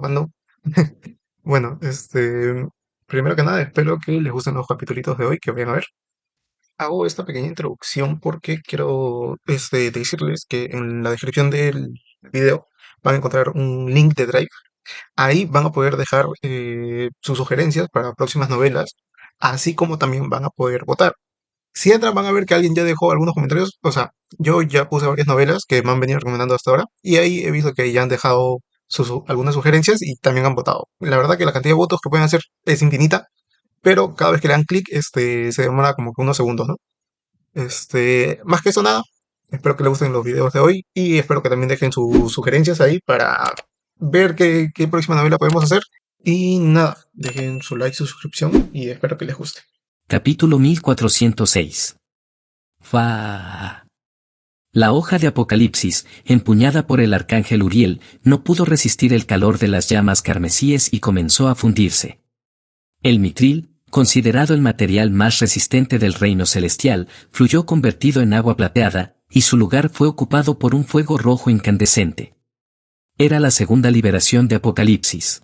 probando. Bueno, primero que nada, espero que les gusten los capítulos de hoy que vayan a ver. Hago esta pequeña introducción porque quiero decirles que en la descripción del video van a encontrar un link de Drive. Ahí van a poder dejar sus sugerencias para próximas novelas, así como también van a poder votar. Si entran, van a ver que alguien ya dejó algunos comentarios. O sea, yo ya puse varias novelas que me han venido recomendando hasta ahora. Y ahí he visto que ya han dejado algunas sugerencias y también han votado. La verdad que la cantidad de votos que pueden hacer es infinita. Pero cada vez que le dan clic, se demora como que unos segundos, ¿no? Más que eso, nada. Espero que les gusten los videos de hoy. Y espero que también dejen sus sugerencias ahí para ver qué próxima novela podemos hacer. Y nada, dejen su like, su suscripción y espero que les guste. Capítulo 1406. Fa. La hoja de Apocalipsis, empuñada por el arcángel Uriel, no pudo resistir el calor de las llamas carmesíes y comenzó a fundirse. El mitril, considerado el material más resistente del reino celestial, fluyó convertido en agua plateada, y su lugar fue ocupado por un fuego rojo incandescente. Era la segunda liberación de Apocalipsis.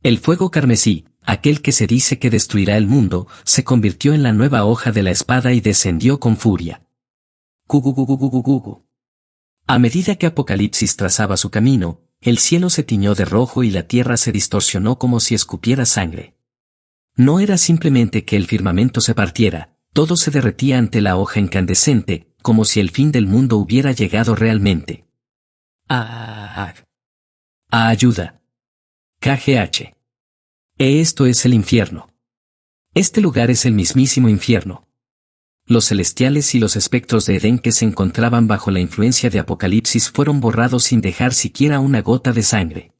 El fuego carmesí, aquel que se dice que destruirá el mundo, se convirtió en la nueva hoja de la espada y descendió con furia. Gugugugugugugugu. A medida que Apocalipsis trazaba su camino, el cielo se tiñó de rojo y la tierra se distorsionó como si escupiera sangre. No era simplemente que el firmamento se partiera, todo se derretía ante la hoja incandescente, como si el fin del mundo hubiera llegado realmente. ¡Ah! ¡Ayuda! KGH. Esto es el infierno. Este lugar es el mismísimo infierno. Los celestiales y los espectros de Edén que se encontraban bajo la influencia de Apocalipsis fueron borrados sin dejar siquiera una gota de sangre.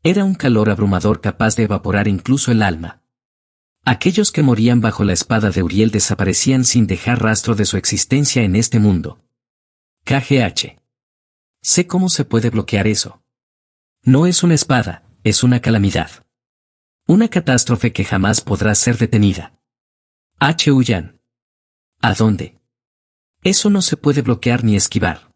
Era un calor abrumador capaz de evaporar incluso el alma. Aquellos que morían bajo la espada de Uriel desaparecían sin dejar rastro de su existencia en este mundo. KGH. Sé cómo se puede bloquear eso. No es una espada, es una calamidad. Una catástrofe que jamás podrá ser detenida. H. Huyan. ¿A dónde? Eso no se puede bloquear ni esquivar.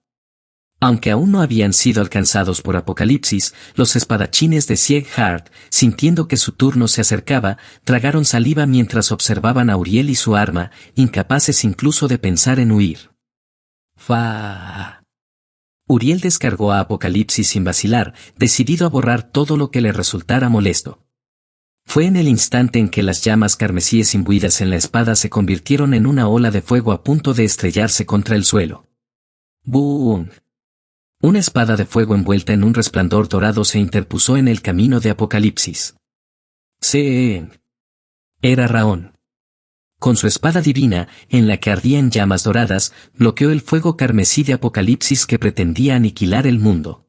Aunque aún no habían sido alcanzados por Apocalipsis, los espadachines de Sieghart, sintiendo que su turno se acercaba, tragaron saliva mientras observaban a Uriel y su arma, incapaces incluso de pensar en huir. Fa. Uriel descargó a Apocalipsis sin vacilar, decidido a borrar todo lo que le resultara molesto. Fue en el instante en que las llamas carmesíes imbuidas en la espada se convirtieron en una ola de fuego a punto de estrellarse contra el suelo. ¡Boom! Una espada de fuego envuelta en un resplandor dorado se interpuso en el camino de Apocalipsis. Era Raón. Con su espada divina, en la que ardían llamas doradas, bloqueó el fuego carmesí de Apocalipsis que pretendía aniquilar el mundo.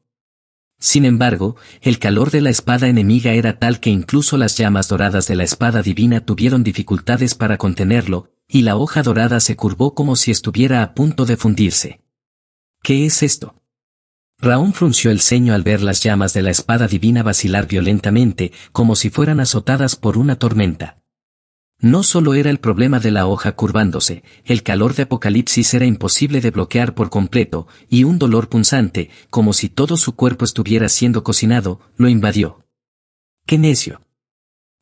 Sin embargo, el calor de la espada enemiga era tal que incluso las llamas doradas de la espada divina tuvieron dificultades para contenerlo, y la hoja dorada se curvó como si estuviera a punto de fundirse. ¿Qué es esto? Raón frunció el ceño al ver las llamas de la espada divina vacilar violentamente, como si fueran azotadas por una tormenta. No solo era el problema de la hoja curvándose, el calor de Apocalipsis era imposible de bloquear por completo, y un dolor punzante, como si todo su cuerpo estuviera siendo cocinado, lo invadió. ¡Qué necio!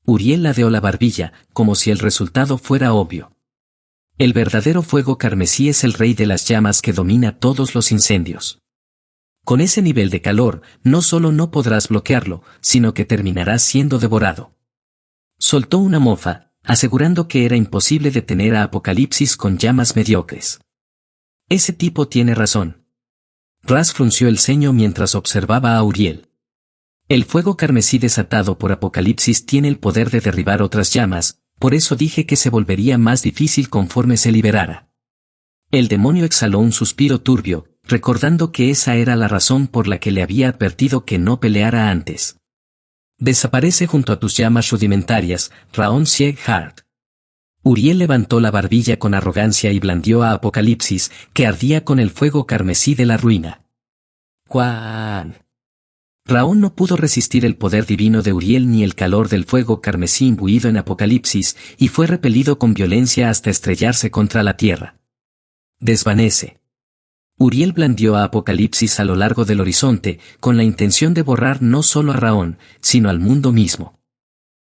Uriel ladeó la barbilla, como si el resultado fuera obvio. El verdadero fuego carmesí es el rey de las llamas que domina todos los incendios. Con ese nivel de calor, no solo no podrás bloquearlo, sino que terminarás siendo devorado. Soltó una mofa, asegurando que era imposible detener a Apocalipsis con llamas mediocres. Ese tipo tiene razón. Ras frunció el ceño mientras observaba a Uriel. El fuego carmesí desatado por Apocalipsis tiene el poder de derribar otras llamas, por eso dije que se volvería más difícil conforme se liberara. El demonio exhaló un suspiro turbio, recordando que esa era la razón por la que le había advertido que no peleara antes. Desaparece junto a tus llamas rudimentarias, Raón Sieghart. Uriel levantó la barbilla con arrogancia y blandió a Apocalipsis, que ardía con el fuego carmesí de la ruina. ¡Cuán! Raón no pudo resistir el poder divino de Uriel ni el calor del fuego carmesí imbuido en Apocalipsis, y fue repelido con violencia hasta estrellarse contra la tierra. Desvanece. Uriel blandió a Apocalipsis a lo largo del horizonte, con la intención de borrar no solo a Raón, sino al mundo mismo.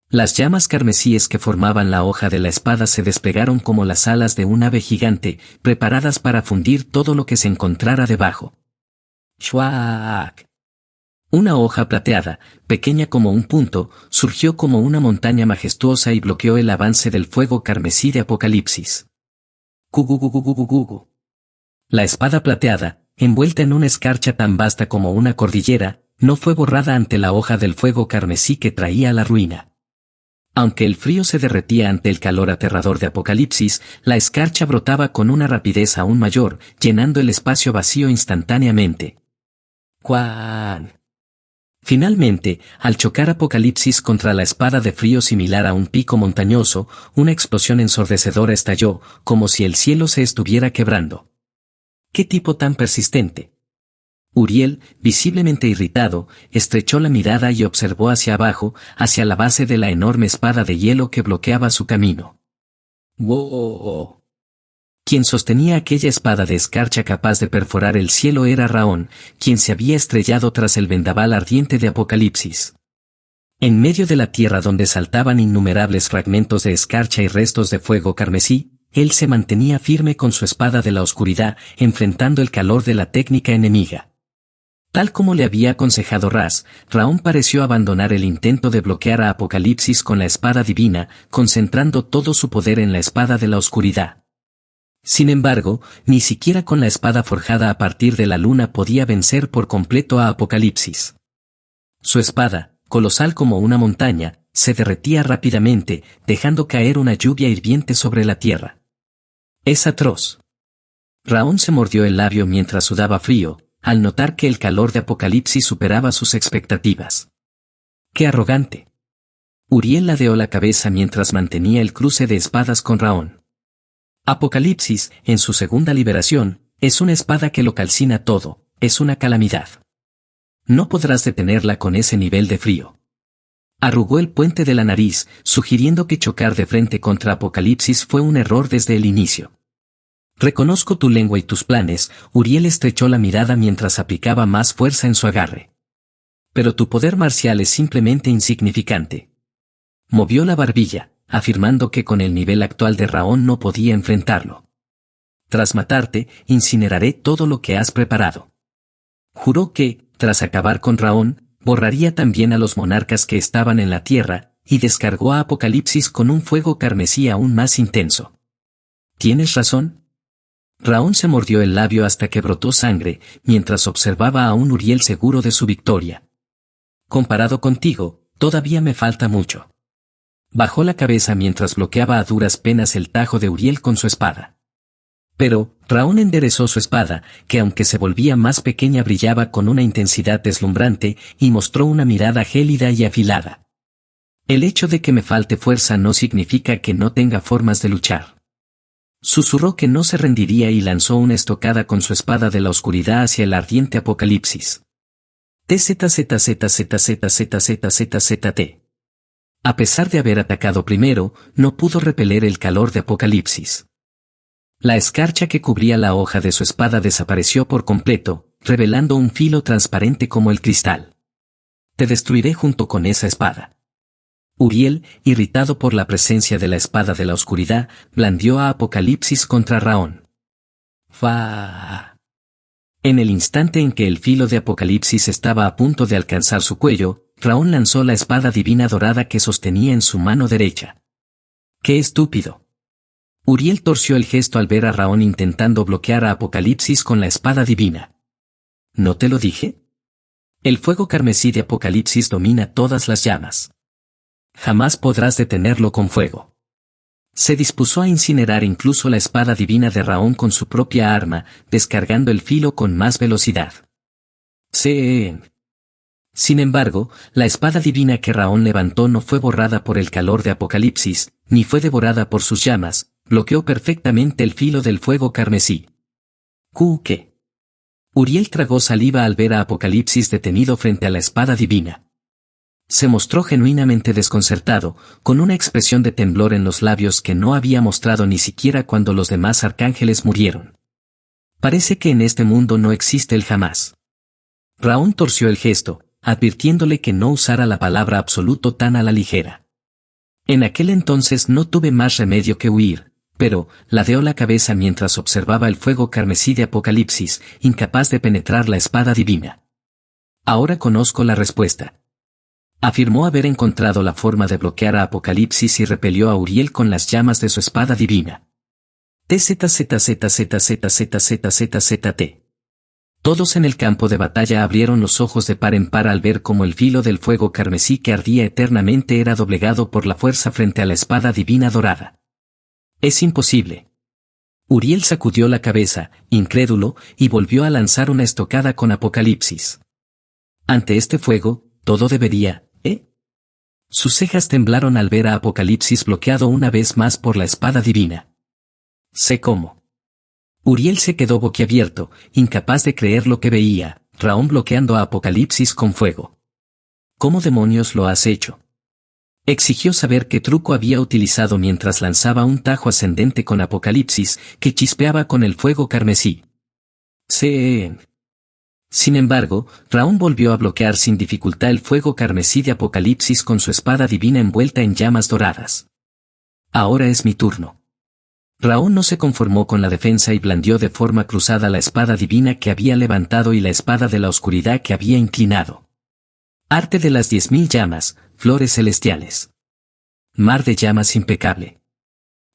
Las llamas carmesíes que formaban la hoja de la espada se desplegaron como las alas de un ave gigante, preparadas para fundir todo lo que se encontrara debajo. ¡Shwaak! Una hoja plateada, pequeña como un punto, surgió como una montaña majestuosa y bloqueó el avance del fuego carmesí de Apocalipsis. ¡Gugugugugugugugu! La espada plateada, envuelta en una escarcha tan vasta como una cordillera, no fue borrada ante la hoja del fuego carmesí que traía la ruina. Aunque el frío se derretía ante el calor aterrador de Apocalipsis, la escarcha brotaba con una rapidez aún mayor, llenando el espacio vacío instantáneamente. ¡Cuán! Finalmente, al chocar Apocalipsis contra la espada de frío similar a un pico montañoso, una explosión ensordecedora estalló, como si el cielo se estuviera quebrando. ¡Qué tipo tan persistente! Uriel, visiblemente irritado, estrechó la mirada y observó hacia abajo, hacia la base de la enorme espada de hielo que bloqueaba su camino. ¡Wow! Quien sostenía aquella espada de escarcha capaz de perforar el cielo era Raón, quien se había estrellado tras el vendaval ardiente de Apocalipsis. En medio de la tierra donde saltaban innumerables fragmentos de escarcha y restos de fuego carmesí, él se mantenía firme con su espada de la oscuridad, enfrentando el calor de la técnica enemiga. Tal como le había aconsejado Ras, Raón pareció abandonar el intento de bloquear a Apocalipsis con la espada divina, concentrando todo su poder en la espada de la oscuridad. Sin embargo, ni siquiera con la espada forjada a partir de la luna podía vencer por completo a Apocalipsis. Su espada, colosal como una montaña, se derretía rápidamente, dejando caer una lluvia hirviente sobre la tierra. Es atroz. Raón se mordió el labio mientras sudaba frío, al notar que el calor de Apocalipsis superaba sus expectativas. ¡Qué arrogante! Uriel ladeó la cabeza mientras mantenía el cruce de espadas con Raón. Apocalipsis, en su segunda liberación, es una espada que lo calcina todo, es una calamidad. No podrás detenerla con ese nivel de frío. Arrugó el puente de la nariz, sugiriendo que chocar de frente contra Apocalipsis fue un error desde el inicio. Reconozco tu lengua y tus planes, Uriel estrechó la mirada mientras aplicaba más fuerza en su agarre. Pero tu poder marcial es simplemente insignificante. Movió la barbilla, afirmando que con el nivel actual de Raón no podía enfrentarlo. Tras matarte, incineraré todo lo que has preparado. Juró que, tras acabar con Raón, borraría también a los monarcas que estaban en la tierra, y descargó a Apocalipsis con un fuego carmesí aún más intenso. ¿Tienes razón? Raón se mordió el labio hasta que brotó sangre, mientras observaba a un Uriel seguro de su victoria. Comparado contigo, todavía me falta mucho. Bajó la cabeza mientras bloqueaba a duras penas el tajo de Uriel con su espada. Pero, Raón enderezó su espada, que aunque se volvía más pequeña brillaba con una intensidad deslumbrante, y mostró una mirada gélida y afilada. El hecho de que me falte fuerza no significa que no tenga formas de luchar. Susurró que no se rendiría y lanzó una estocada con su espada de la oscuridad hacia el ardiente Apocalipsis. TZZZZZZZZZZT. A pesar de haber atacado primero, no pudo repeler el calor de Apocalipsis. La escarcha que cubría la hoja de su espada desapareció por completo, revelando un filo transparente como el cristal. Te destruiré junto con esa espada. Uriel, irritado por la presencia de la espada de la oscuridad, blandió a Apocalipsis contra Raón. ¡Fa! En el instante en que el filo de Apocalipsis estaba a punto de alcanzar su cuello, Raón lanzó la espada divina dorada que sostenía en su mano derecha. ¡Qué estúpido! Uriel torció el gesto al ver a Raón intentando bloquear a Apocalipsis con la espada divina. ¿No te lo dije? El fuego carmesí de Apocalipsis domina todas las llamas. Jamás podrás detenerlo con fuego. Se dispuso a incinerar incluso la espada divina de Raón con su propia arma, descargando el filo con más velocidad. Sin embargo, la espada divina que Raón levantó no fue borrada por el calor de Apocalipsis, ni fue devorada por sus llamas, bloqueó perfectamente el filo del fuego carmesí. ¿Qué? Uriel tragó saliva al ver a Apocalipsis detenido frente a la espada divina. Se mostró genuinamente desconcertado, con una expresión de temblor en los labios que no había mostrado ni siquiera cuando los demás arcángeles murieron. Parece que en este mundo no existe el jamás. Raón torció el gesto, advirtiéndole que no usara la palabra absoluto tan a la ligera. En aquel entonces no tuve más remedio que huir, pero ladeó la cabeza mientras observaba el fuego carmesí de Apocalipsis, incapaz de penetrar la espada divina. Ahora conozco la respuesta. Afirmó haber encontrado la forma de bloquear a Apocalipsis y repelió a Uriel con las llamas de su espada divina. TZZZZZZZZZZT. Todos en el campo de batalla abrieron los ojos de par en par al ver cómo el filo del fuego carmesí que ardía eternamente era doblegado por la fuerza frente a la espada divina dorada. Es imposible. Uriel sacudió la cabeza, incrédulo, y volvió a lanzar una estocada con Apocalipsis. Ante este fuego, todo debería, ¿eh? Sus cejas temblaron al ver a Apocalipsis bloqueado una vez más por la espada divina. Sé cómo. Uriel se quedó boquiabierto, incapaz de creer lo que veía, Raón bloqueando a Apocalipsis con fuego. ¿Cómo demonios lo has hecho? Exigió saber qué truco había utilizado mientras lanzaba un tajo ascendente con Apocalipsis, que chispeaba con el fuego carmesí. Sin embargo, Raón volvió a bloquear sin dificultad el fuego carmesí de Apocalipsis con su espada divina envuelta en llamas doradas. Ahora es mi turno. Raón no se conformó con la defensa y blandió de forma cruzada la espada divina que había levantado y la espada de la oscuridad que había inclinado. Arte de las 10.000 llamas, flores celestiales. Mar de llamas impecable.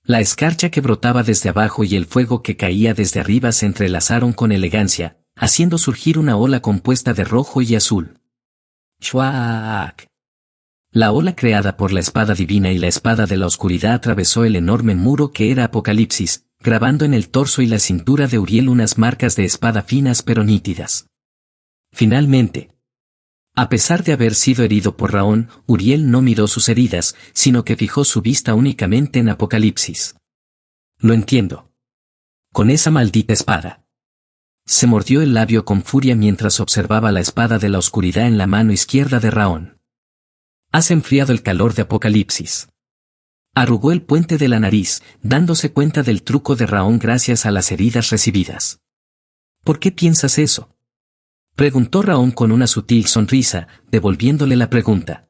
La escarcha que brotaba desde abajo y el fuego que caía desde arriba se entrelazaron con elegancia, haciendo surgir una ola compuesta de rojo y azul. ¡Shwaak! La ola creada por la espada divina y la espada de la oscuridad atravesó el enorme muro que era Apocalipsis, grabando en el torso y la cintura de Uriel unas marcas de espada finas pero nítidas. Finalmente, a pesar de haber sido herido por Raón, Uriel no miró sus heridas, sino que fijó su vista únicamente en Apocalipsis. Lo entiendo. Con esa maldita espada. Se mordió el labio con furia mientras observaba la espada de la oscuridad en la mano izquierda de Raón. Has enfriado el calor de Apocalipsis. Arrugó el puente de la nariz, dándose cuenta del truco de Raón gracias a las heridas recibidas. ¿Por qué piensas eso? Preguntó Raón con una sutil sonrisa, devolviéndole la pregunta.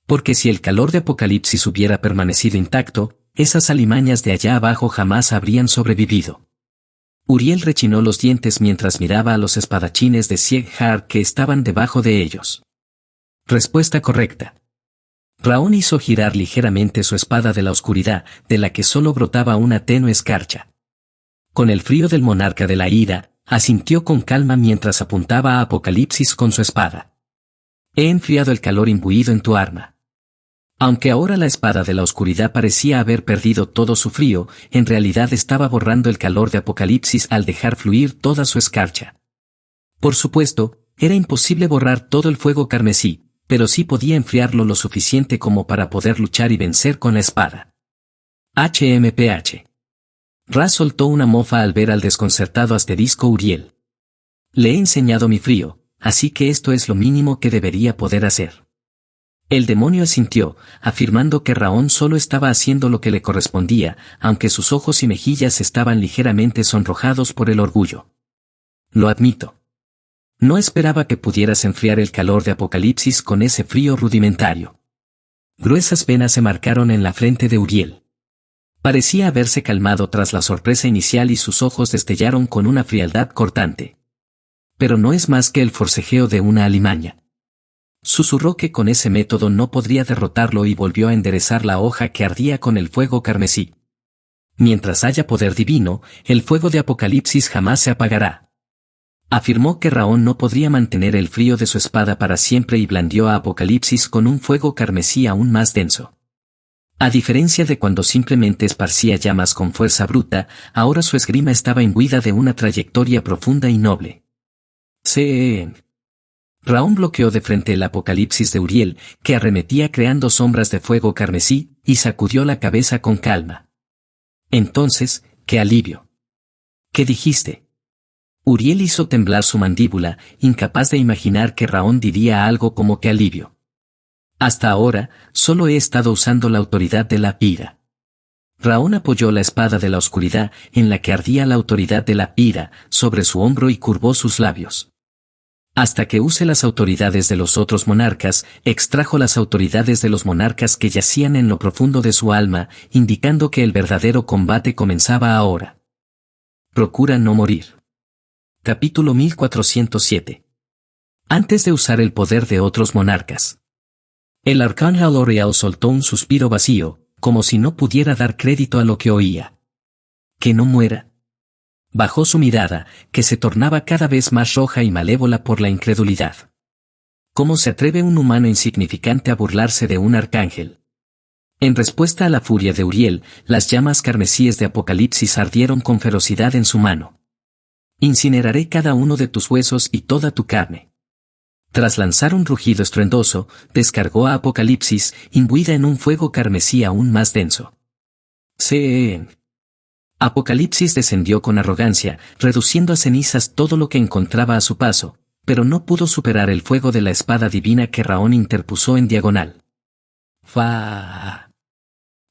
Porque si el calor de Apocalipsis hubiera permanecido intacto, esas alimañas de allá abajo jamás habrían sobrevivido. Uriel rechinó los dientes mientras miraba a los espadachines de Sieghar que estaban debajo de ellos. Respuesta correcta. Raón hizo girar ligeramente su espada de la oscuridad, de la que solo brotaba una tenue escarcha. Con el frío del monarca de la ira, asintió con calma mientras apuntaba a Apocalipsis con su espada. He enfriado el calor imbuido en tu arma. Aunque ahora la espada de la oscuridad parecía haber perdido todo su frío, en realidad estaba borrando el calor de Apocalipsis al dejar fluir toda su escarcha. Por supuesto, era imposible borrar todo el fuego carmesí, pero sí podía enfriarlo lo suficiente como para poder luchar y vencer con la espada. HMPH. Ra soltó una mofa al ver al desconcertado asterisco Uriel. Le he enseñado mi frío, así que esto es lo mínimo que debería poder hacer. El demonio asintió, afirmando que Raón solo estaba haciendo lo que le correspondía, aunque sus ojos y mejillas estaban ligeramente sonrojados por el orgullo. Lo admito. No esperaba que pudieras enfriar el calor de Apocalipsis con ese frío rudimentario. Gruesas venas se marcaron en la frente de Uriel. Parecía haberse calmado tras la sorpresa inicial y sus ojos destellaron con una frialdad cortante. Pero no es más que el forcejeo de una alimaña. Susurró que con ese método no podría derrotarlo y volvió a enderezar la hoja que ardía con el fuego carmesí. Mientras haya poder divino, el fuego de Apocalipsis jamás se apagará. Afirmó que Raón no podría mantener el frío de su espada para siempre y blandió a Apocalipsis con un fuego carmesí aún más denso. A diferencia de cuando simplemente esparcía llamas con fuerza bruta, ahora su esgrima estaba imbuida de una trayectoria profunda y noble. Raón bloqueó de frente el Apocalipsis de Uriel, que arremetía creando sombras de fuego carmesí, y sacudió la cabeza con calma. Entonces, ¡qué alivio! ¿Qué dijiste? Uriel hizo temblar su mandíbula, incapaz de imaginar que Raón diría algo como que alivio. Hasta ahora, solo he estado usando la autoridad de la ira. Raón apoyó la espada de la oscuridad en la que ardía la autoridad de la ira sobre su hombro y curvó sus labios. Hasta que use las autoridades de los otros monarcas, extrajo las autoridades de los monarcas que yacían en lo profundo de su alma, indicando que el verdadero combate comenzaba ahora. Procura no morir. Capítulo 1407. Antes de usar el poder de otros monarcas. El arcángel Uriel soltó un suspiro vacío, como si no pudiera dar crédito a lo que oía. ¿Que no muera? Bajó su mirada, que se tornaba cada vez más roja y malévola por la incredulidad. ¿Cómo se atreve un humano insignificante a burlarse de un arcángel? En respuesta a la furia de Uriel, las llamas carmesíes de Apocalipsis ardieron con ferocidad en su mano. Incineraré cada uno de tus huesos y toda tu carne. Tras lanzar un rugido estruendoso, descargó a Apocalipsis, imbuida en un fuego carmesí aún más denso. Apocalipsis descendió con arrogancia, reduciendo a cenizas todo lo que encontraba a su paso, pero no pudo superar el fuego de la espada divina que Raón interpuso en diagonal.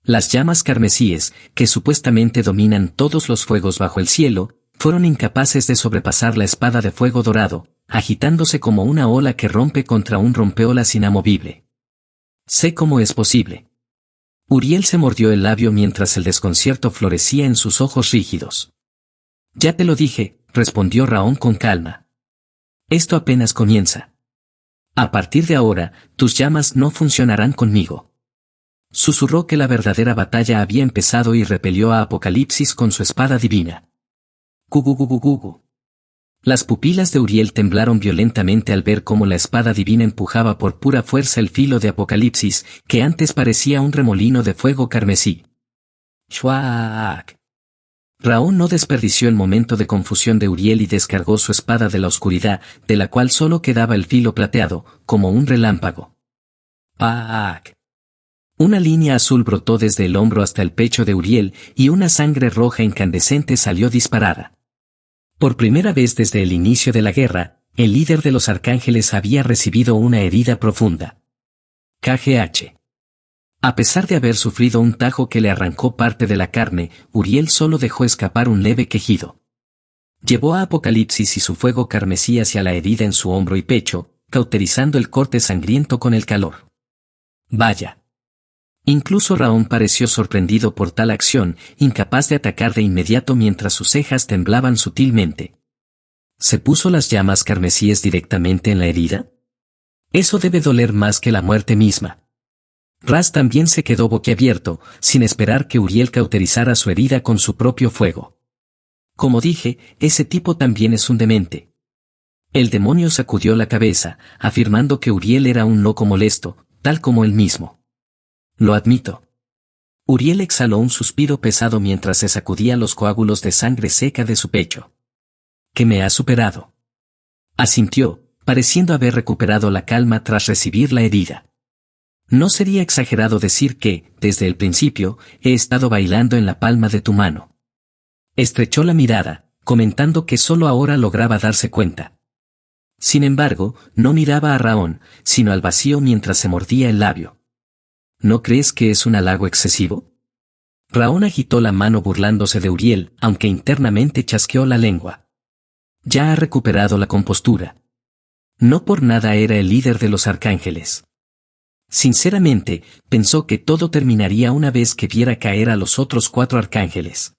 Las llamas carmesíes, que supuestamente dominan todos los fuegos bajo el cielo, fueron incapaces de sobrepasar la espada de fuego dorado, agitándose como una ola que rompe contra un rompeolas inamovible. Sé cómo es posible. Uriel se mordió el labio mientras el desconcierto florecía en sus ojos rígidos. Ya te lo dije, respondió Raón con calma. Esto apenas comienza. A partir de ahora, tus llamas no funcionarán conmigo. Susurró que la verdadera batalla había empezado y repelió a Apocalipsis con su espada divina. Gugugugugugu. Las pupilas de Uriel temblaron violentamente al ver cómo la espada divina empujaba por pura fuerza el filo de Apocalipsis, que antes parecía un remolino de fuego carmesí. ¡Shuaak! Raón no desperdició el momento de confusión de Uriel y descargó su espada de la oscuridad, de la cual solo quedaba el filo plateado, como un relámpago. ¡Paak! Una línea azul brotó desde el hombro hasta el pecho de Uriel, y una sangre roja incandescente salió disparada. Por primera vez desde el inicio de la guerra, el líder de los arcángeles había recibido una herida profunda. KGH. A pesar de haber sufrido un tajo que le arrancó parte de la carne, Uriel solo dejó escapar un leve quejido. Llevó a Apocalipsis y su fuego carmesí hacia la herida en su hombro y pecho, cauterizando el corte sangriento con el calor. Vaya. Incluso Raón pareció sorprendido por tal acción, incapaz de atacar de inmediato mientras sus cejas temblaban sutilmente. ¿Se puso las llamas carmesíes directamente en la herida? Eso debe doler más que la muerte misma. Ras también se quedó boquiabierto, sin esperar que Uriel cauterizara su herida con su propio fuego. Como dije, ese tipo también es un demente. El demonio sacudió la cabeza, afirmando que Uriel era un loco molesto, tal como él mismo. Lo admito. Uriel exhaló un suspiro pesado mientras se sacudía los coágulos de sangre seca de su pecho. ¿Que me ha superado? Asintió, pareciendo haber recuperado la calma tras recibir la herida. No sería exagerado decir que, desde el principio, he estado bailando en la palma de tu mano. Estrechó la mirada, comentando que solo ahora lograba darse cuenta. Sin embargo, no miraba a Raón, sino al vacío mientras se mordía el labio. ¿No crees que es un halago excesivo? Raón agitó la mano burlándose de Uriel, aunque internamente chasqueó la lengua. Ya ha recuperado la compostura. No por nada era el líder de los arcángeles. Sinceramente, pensó que todo terminaría una vez que viera caer a los otros 4 arcángeles.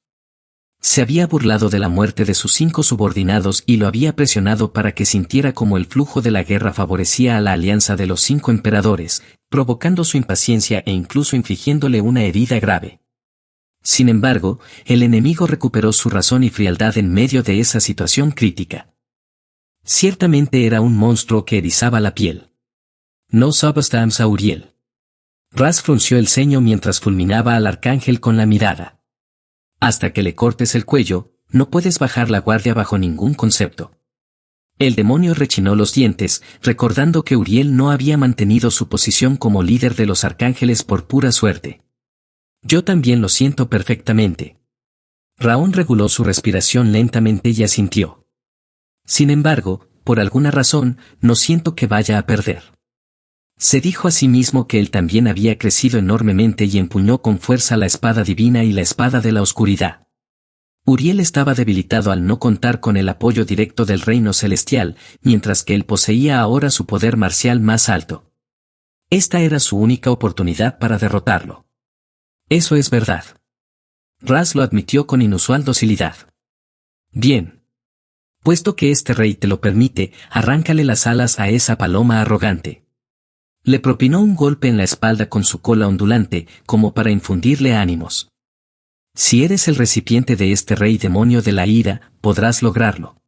Se había burlado de la muerte de sus 5 subordinados y lo había presionado para que sintiera como el flujo de la guerra favorecía a la alianza de los 5 emperadores, provocando su impaciencia e incluso infligiéndole una herida grave. Sin embargo, el enemigo recuperó su razón y frialdad en medio de esa situación crítica. Ciertamente era un monstruo que erizaba la piel. No subestams a Uriel. Ras frunció el ceño mientras fulminaba al arcángel con la mirada. Hasta que le cortes el cuello, no puedes bajar la guardia bajo ningún concepto. El demonio rechinó los dientes, recordando que Uriel no había mantenido su posición como líder de los arcángeles por pura suerte. Yo también lo siento perfectamente. Raón reguló su respiración lentamente y asintió. Sin embargo, por alguna razón, no siento que vaya a perder. Se dijo a sí mismo que él también había crecido enormemente y empuñó con fuerza la espada divina y la espada de la oscuridad. Uriel estaba debilitado al no contar con el apoyo directo del reino celestial, mientras que él poseía ahora su poder marcial más alto. Esta era su única oportunidad para derrotarlo. Eso es verdad. Ras lo admitió con inusual docilidad. Bien. Puesto que este rey te lo permite, arráncale las alas a esa paloma arrogante. Le propinó un golpe en la espalda con su cola ondulante, como para infundirle ánimos. Si eres el recipiente de este rey demonio de la ira, podrás lograrlo.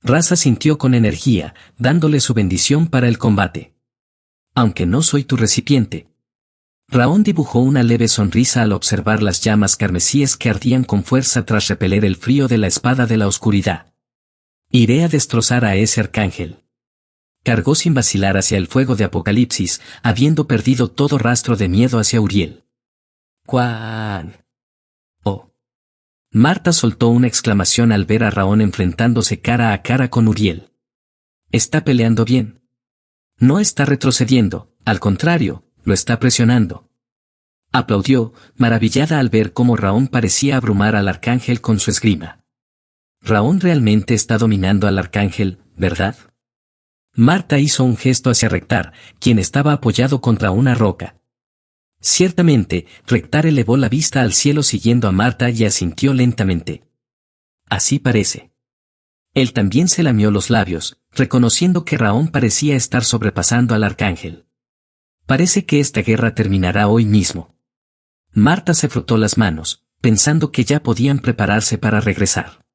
Ras asintió con energía, dándole su bendición para el combate. Aunque no soy tu recipiente. Raón dibujó una leve sonrisa al observar las llamas carmesíes que ardían con fuerza tras repeler el frío de la espada de la oscuridad. Iré a destrozar a ese arcángel. Cargó sin vacilar hacia el fuego de Apocalipsis, habiendo perdido todo rastro de miedo hacia Uriel. ¡Cuán! ¡Oh! Marta soltó una exclamación al ver a Raón enfrentándose cara a cara con Uriel. Está peleando bien. No está retrocediendo, al contrario, lo está presionando. Aplaudió, maravillada al ver cómo Raón parecía abrumar al arcángel con su esgrima. Raón realmente está dominando al arcángel, ¿verdad? Marta hizo un gesto hacia Rectar, quien estaba apoyado contra una roca. Ciertamente, Rectar elevó la vista al cielo siguiendo a Marta y asintió lentamente. Así parece. Él también se lamió los labios, reconociendo que Raón parecía estar sobrepasando al arcángel. Parece que esta guerra terminará hoy mismo. Marta se frotó las manos, pensando que ya podían prepararse para regresar.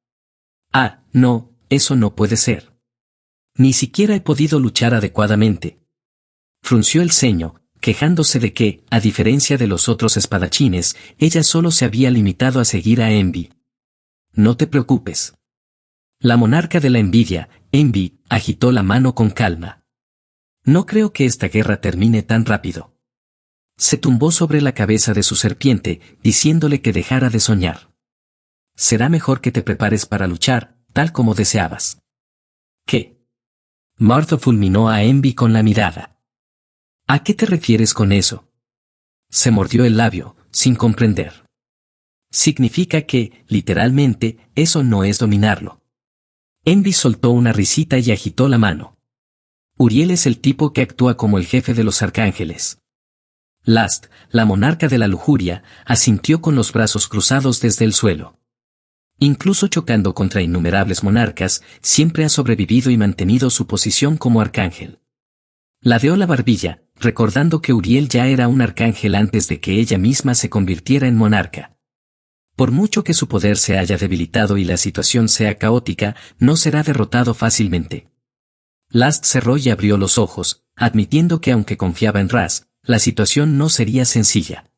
Ah, no, eso no puede ser. Ni siquiera he podido luchar adecuadamente. Frunció el ceño, quejándose de que, a diferencia de los otros espadachines, ella solo se había limitado a seguir a Envy. No te preocupes. La monarca de la envidia, Envy, agitó la mano con calma. No creo que esta guerra termine tan rápido. Se tumbó sobre la cabeza de su serpiente, diciéndole que dejara de soñar. Será mejor que te prepares para luchar, tal como deseabas. ¿Qué? Martha fulminó a Envy con la mirada. ¿A qué te refieres con eso? Se mordió el labio, sin comprender. Significa que, literalmente, eso no es dominarlo. Envy soltó una risita y agitó la mano. Uriel es el tipo que actúa como el jefe de los arcángeles. Last, la monarca de la lujuria, asintió con los brazos cruzados desde el suelo. Incluso chocando contra innumerables monarcas, siempre ha sobrevivido y mantenido su posición como arcángel. Ladeó la barbilla, recordando que Uriel ya era un arcángel antes de que ella misma se convirtiera en monarca. Por mucho que su poder se haya debilitado y la situación sea caótica, no será derrotado fácilmente. Last cerró y abrió los ojos, admitiendo que aunque confiaba en Ras, la situación no sería sencilla.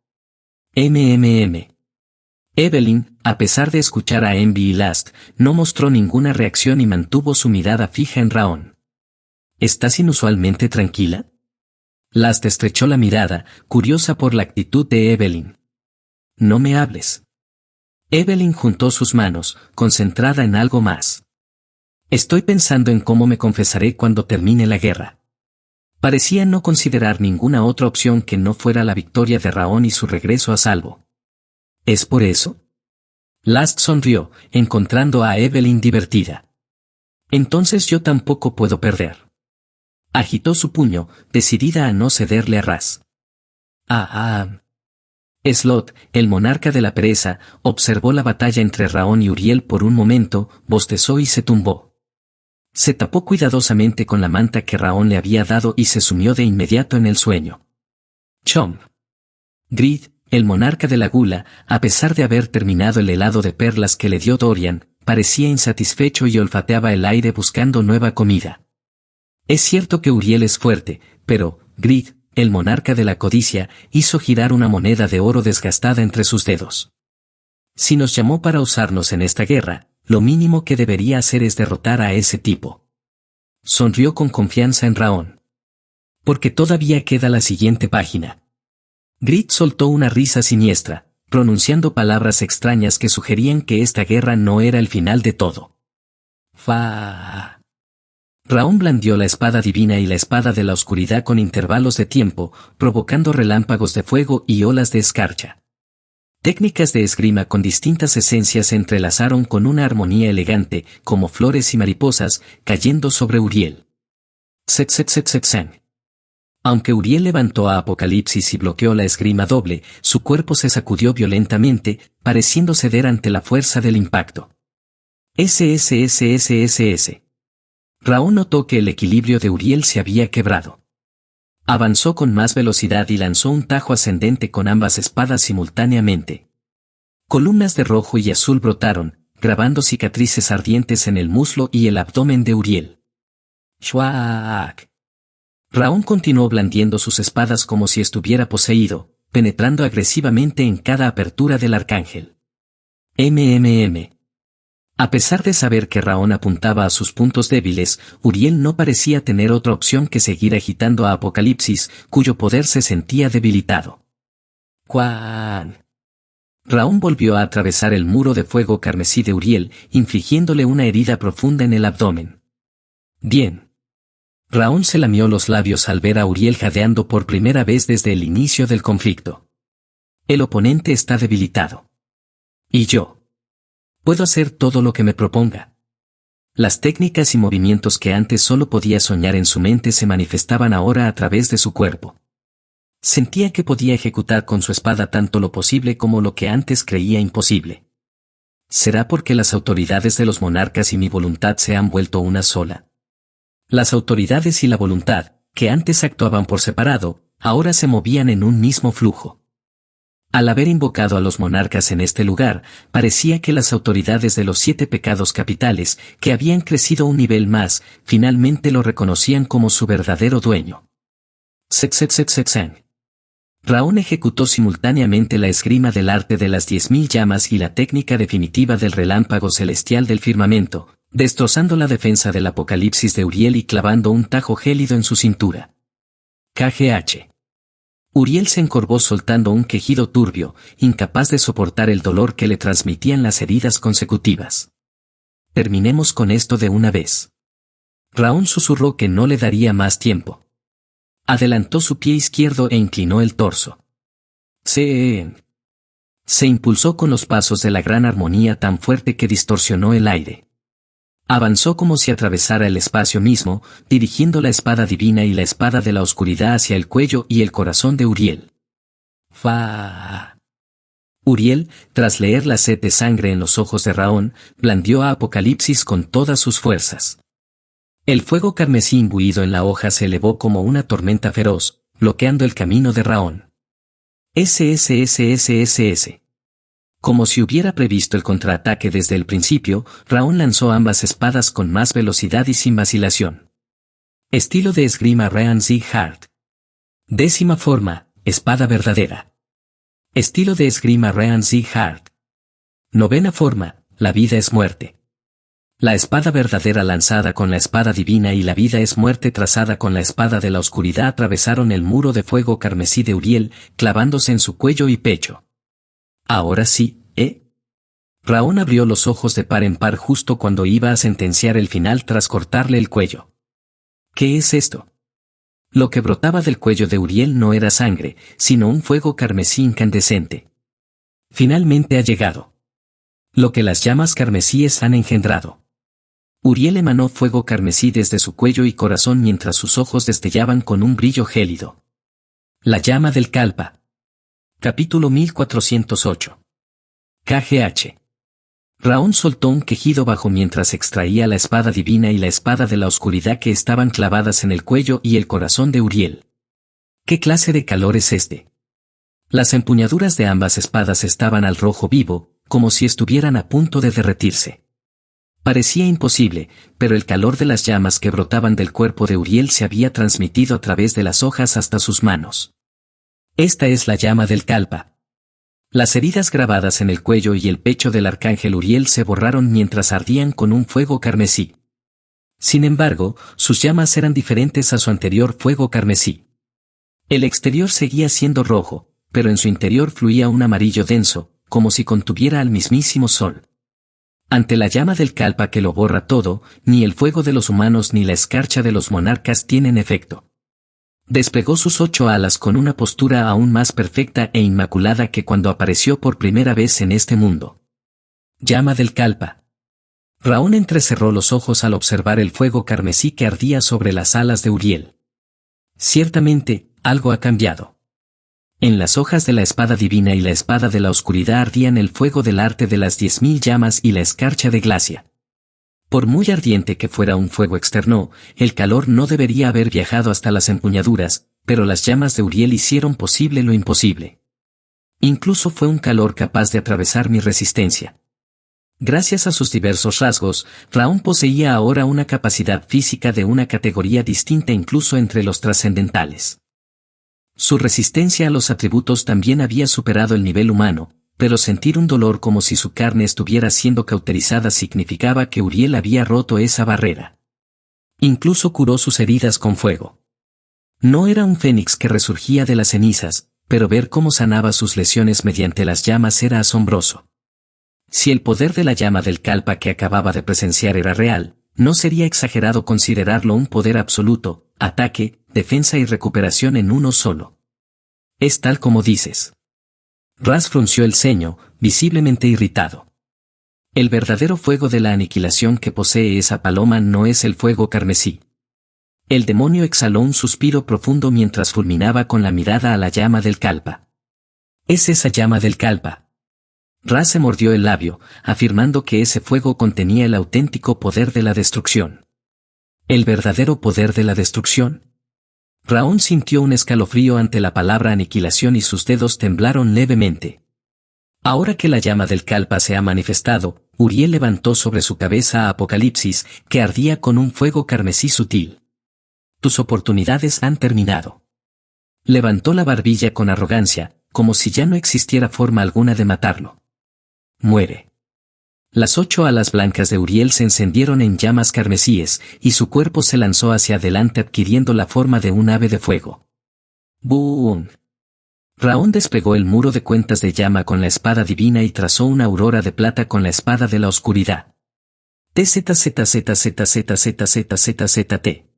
Evelyn, a pesar de escuchar a Envy y Last, no mostró ninguna reacción y mantuvo su mirada fija en Raón. ¿Estás inusualmente tranquila? Last estrechó la mirada, curiosa por la actitud de Evelyn. No me hables. Evelyn juntó sus manos, concentrada en algo más. Estoy pensando en cómo me confesaré cuando termine la guerra. Parecía no considerar ninguna otra opción que no fuera la victoria de Raón y su regreso a salvo. ¿Es por eso? Last sonrió, encontrando a Evelyn divertida. Entonces yo tampoco puedo perder. Agitó su puño, decidida a no cederle a Ras. Slot, el monarca de la pereza, observó la batalla entre Raón y Uriel por un momento, bostezó y se tumbó. Se tapó cuidadosamente con la manta que Raón le había dado y se sumió de inmediato en el sueño. Chomp. Grid, el monarca de la gula, a pesar de haber terminado el helado de perlas que le dio Dorian, parecía insatisfecho y olfateaba el aire buscando nueva comida. Es cierto que Uriel es fuerte, pero, Grid, el monarca de la codicia, hizo girar una moneda de oro desgastada entre sus dedos. Si nos llamó para usarnos en esta guerra, lo mínimo que debería hacer es derrotar a ese tipo. Sonrió con confianza en Raón. Porque todavía queda la siguiente página. Grid soltó una risa siniestra, pronunciando palabras extrañas que sugerían que esta guerra no era el final de todo. Raón blandió la espada divina y la espada de la oscuridad con intervalos de tiempo, provocando relámpagos de fuego y olas de escarcha. Técnicas de esgrima con distintas esencias se entrelazaron con una armonía elegante, como flores y mariposas, cayendo sobre Uriel. Sexen. Aunque Uriel levantó a Apocalipsis y bloqueó la esgrima doble, su cuerpo se sacudió violentamente, pareciendo ceder ante la fuerza del impacto. SSSSSS. Raón notó que el equilibrio de Uriel se había quebrado. Avanzó con más velocidad y lanzó un tajo ascendente con ambas espadas simultáneamente. Columnas de rojo y azul brotaron, grabando cicatrices ardientes en el muslo y el abdomen de Uriel. ¡Shuaak! Raón continuó blandiendo sus espadas como si estuviera poseído, penetrando agresivamente en cada apertura del arcángel. A pesar de saber que Raón apuntaba a sus puntos débiles, Uriel no parecía tener otra opción que seguir agitando a Apocalipsis, cuyo poder se sentía debilitado. ¡Cuán! Raón volvió a atravesar el muro de fuego carmesí de Uriel, infligiéndole una herida profunda en el abdomen. Bien. Raón se lamió los labios al ver a Uriel jadeando por primera vez desde el inicio del conflicto. El oponente está debilitado. ¿Y yo? Puedo hacer todo lo que me proponga. Las técnicas y movimientos que antes solo podía soñar en su mente se manifestaban ahora a través de su cuerpo. Sentía que podía ejecutar con su espada tanto lo posible como lo que antes creía imposible. ¿Será porque las autoridades de los monarcas y mi voluntad se han vuelto una sola? Las autoridades y la voluntad, que antes actuaban por separado, ahora se movían en un mismo flujo. Al haber invocado a los monarcas en este lugar, parecía que las autoridades de los 7 pecados capitales, que habían crecido un nivel más, finalmente lo reconocían como su verdadero dueño. Sexen. Raón ejecutó simultáneamente la esgrima del arte de las 10.000 llamas y la técnica definitiva del relámpago celestial del firmamento, destrozando la defensa del Apocalipsis de Uriel y clavando un tajo gélido en su cintura. KGH. Uriel se encorvó soltando un quejido turbio, incapaz de soportar el dolor que le transmitían las heridas consecutivas. Terminemos con esto de una vez. Raón susurró que no le daría más tiempo. Adelantó su pie izquierdo e inclinó el torso. Se impulsó con los pasos de la gran armonía tan fuerte que distorsionó el aire. Avanzó como si atravesara el espacio mismo, dirigiendo la espada divina y la espada de la oscuridad hacia el cuello y el corazón de Uriel. ¡Fa! Uriel, tras leer la sed de sangre en los ojos de Raón, blandió a Apocalipsis con todas sus fuerzas. El fuego carmesí imbuido en la hoja se elevó como una tormenta feroz, bloqueando el camino de Raón. SSSSSS. Como si hubiera previsto el contraataque desde el principio, Raón lanzó ambas espadas con más velocidad y sin vacilación. Estilo de esgrima Rean Zig Hard. 10ª forma, espada verdadera. Estilo de esgrima Rean Zig Hard. 9ª forma, la vida es muerte. La espada verdadera lanzada con la espada divina y la vida es muerte trazada con la espada de la oscuridad atravesaron el muro de fuego carmesí de Uriel, clavándose en su cuello y pecho. Ahora sí, Raón abrió los ojos de par en par justo cuando iba a sentenciar el final tras cortarle el cuello. ¿Qué es esto? Lo que brotaba del cuello de Uriel no era sangre, sino un fuego carmesí incandescente. Finalmente ha llegado. Lo que las llamas carmesíes han engendrado. Uriel emanó fuego carmesí desde su cuello y corazón mientras sus ojos destellaban con un brillo gélido. La llama del Kalpa. Capítulo 1408. KGH. Raón soltó un quejido bajo mientras extraía la espada divina y la espada de la oscuridad que estaban clavadas en el cuello y el corazón de Uriel. ¿Qué clase de calor es este? Las empuñaduras de ambas espadas estaban al rojo vivo, como si estuvieran a punto de derretirse. Parecía imposible, pero el calor de las llamas que brotaban del cuerpo de Uriel se había transmitido a través de las hojas hasta sus manos. Esta es la llama del Kalpa. Las heridas grabadas en el cuello y el pecho del arcángel Uriel se borraron mientras ardían con un fuego carmesí. Sin embargo, sus llamas eran diferentes a su anterior fuego carmesí. El exterior seguía siendo rojo, pero en su interior fluía un amarillo denso, como si contuviera al mismísimo sol. Ante la llama del Kalpa que lo borra todo, ni el fuego de los humanos ni la escarcha de los monarcas tienen efecto. Desplegó sus 8 alas con una postura aún más perfecta e inmaculada que cuando apareció por primera vez en este mundo. Llama del Kalpa. Raón entrecerró los ojos al observar el fuego carmesí que ardía sobre las alas de Uriel. Ciertamente, algo ha cambiado. En las hojas de la espada divina y la espada de la oscuridad ardían el fuego del arte de las 10.000 llamas y la escarcha de glacia. Por muy ardiente que fuera un fuego externo, el calor no debería haber viajado hasta las empuñaduras, pero las llamas de Uriel hicieron posible lo imposible. Incluso fue un calor capaz de atravesar mi resistencia. Gracias a sus diversos rasgos, Raón poseía ahora una capacidad física de una categoría distinta incluso entre los trascendentales. Su resistencia a los atributos también había superado el nivel humano, pero sentir un dolor como si su carne estuviera siendo cauterizada significaba que Uriel había roto esa barrera. Incluso curó sus heridas con fuego. No era un fénix que resurgía de las cenizas, pero ver cómo sanaba sus lesiones mediante las llamas era asombroso. Si el poder de la llama del Kalpa que acababa de presenciar era real, no sería exagerado considerarlo un poder absoluto, ataque, defensa y recuperación en uno solo. Es tal como dices. Ras frunció el ceño, visiblemente irritado. El verdadero fuego de la aniquilación que posee esa paloma no es el fuego carmesí. El demonio exhaló un suspiro profundo mientras fulminaba con la mirada a la llama del Kalpa. Es esa llama del Kalpa. Ras se mordió el labio, afirmando que ese fuego contenía el auténtico poder de la destrucción. ¿El verdadero poder de la destrucción? Raón sintió un escalofrío ante la palabra aniquilación y sus dedos temblaron levemente. Ahora que la llama del Kalpa se ha manifestado, Uriel levantó sobre su cabeza a Apocalipsis, que ardía con un fuego carmesí sutil. Tus oportunidades han terminado. Levantó la barbilla con arrogancia, como si ya no existiera forma alguna de matarlo. Muere. Las 8 alas blancas de Uriel se encendieron en llamas carmesíes, y su cuerpo se lanzó hacia adelante adquiriendo la forma de un ave de fuego. ¡Boom! Raón desplegó el muro de cuentas de llama con la espada divina y trazó una aurora de plata con la espada de la oscuridad. TZZZZZZZZZZT.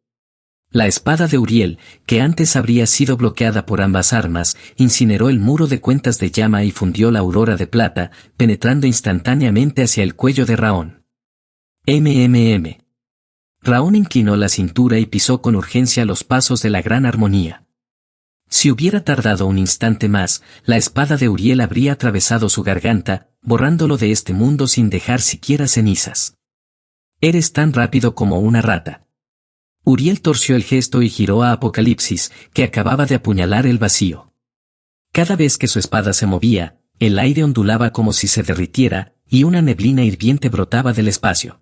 La espada de Uriel, que antes habría sido bloqueada por ambas armas, incineró el muro de cuentas de llama y fundió la aurora de plata, penetrando instantáneamente hacia el cuello de Raón. MMM. Raón inclinó la cintura y pisó con urgencia los pasos de la gran armonía. Si hubiera tardado un instante más, la espada de Uriel habría atravesado su garganta, borrándolo de este mundo sin dejar siquiera cenizas. Eres tan rápido como una rata. Uriel torció el gesto y giró a Apocalipsis, que acababa de apuñalar el vacío. Cada vez que su espada se movía, el aire ondulaba como si se derritiera, y una neblina hirviente brotaba del espacio.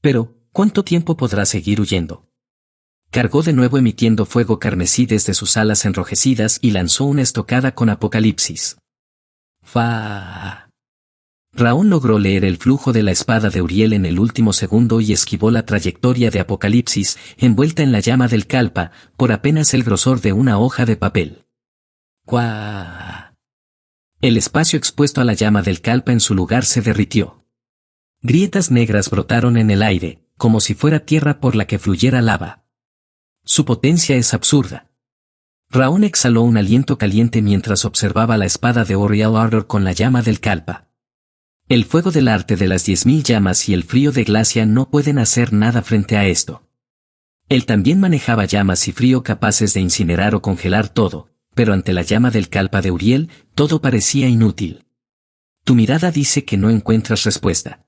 Pero, ¿cuánto tiempo podrá seguir huyendo? Cargó de nuevo emitiendo fuego carmesí desde sus alas enrojecidas y lanzó una estocada con Apocalipsis. ¡Fa! Raón logró leer el flujo de la espada de Uriel en el último segundo y esquivó la trayectoria de Apocalipsis, envuelta en la llama del Kalpa, por apenas el grosor de una hoja de papel. ¡Cuá! El espacio expuesto a la llama del Kalpa en su lugar se derritió. Grietas negras brotaron en el aire, como si fuera tierra por la que fluyera lava. Su potencia es absurda. Raón exhaló un aliento caliente mientras observaba la espada de Oriel Ardor con la llama del Kalpa. El fuego del arte de las 10.000 llamas y el frío de glacia no pueden hacer nada frente a esto. Él también manejaba llamas y frío capaces de incinerar o congelar todo, pero ante la llama del Kalpa de Uriel, todo parecía inútil. Tu mirada dice que no encuentras respuesta.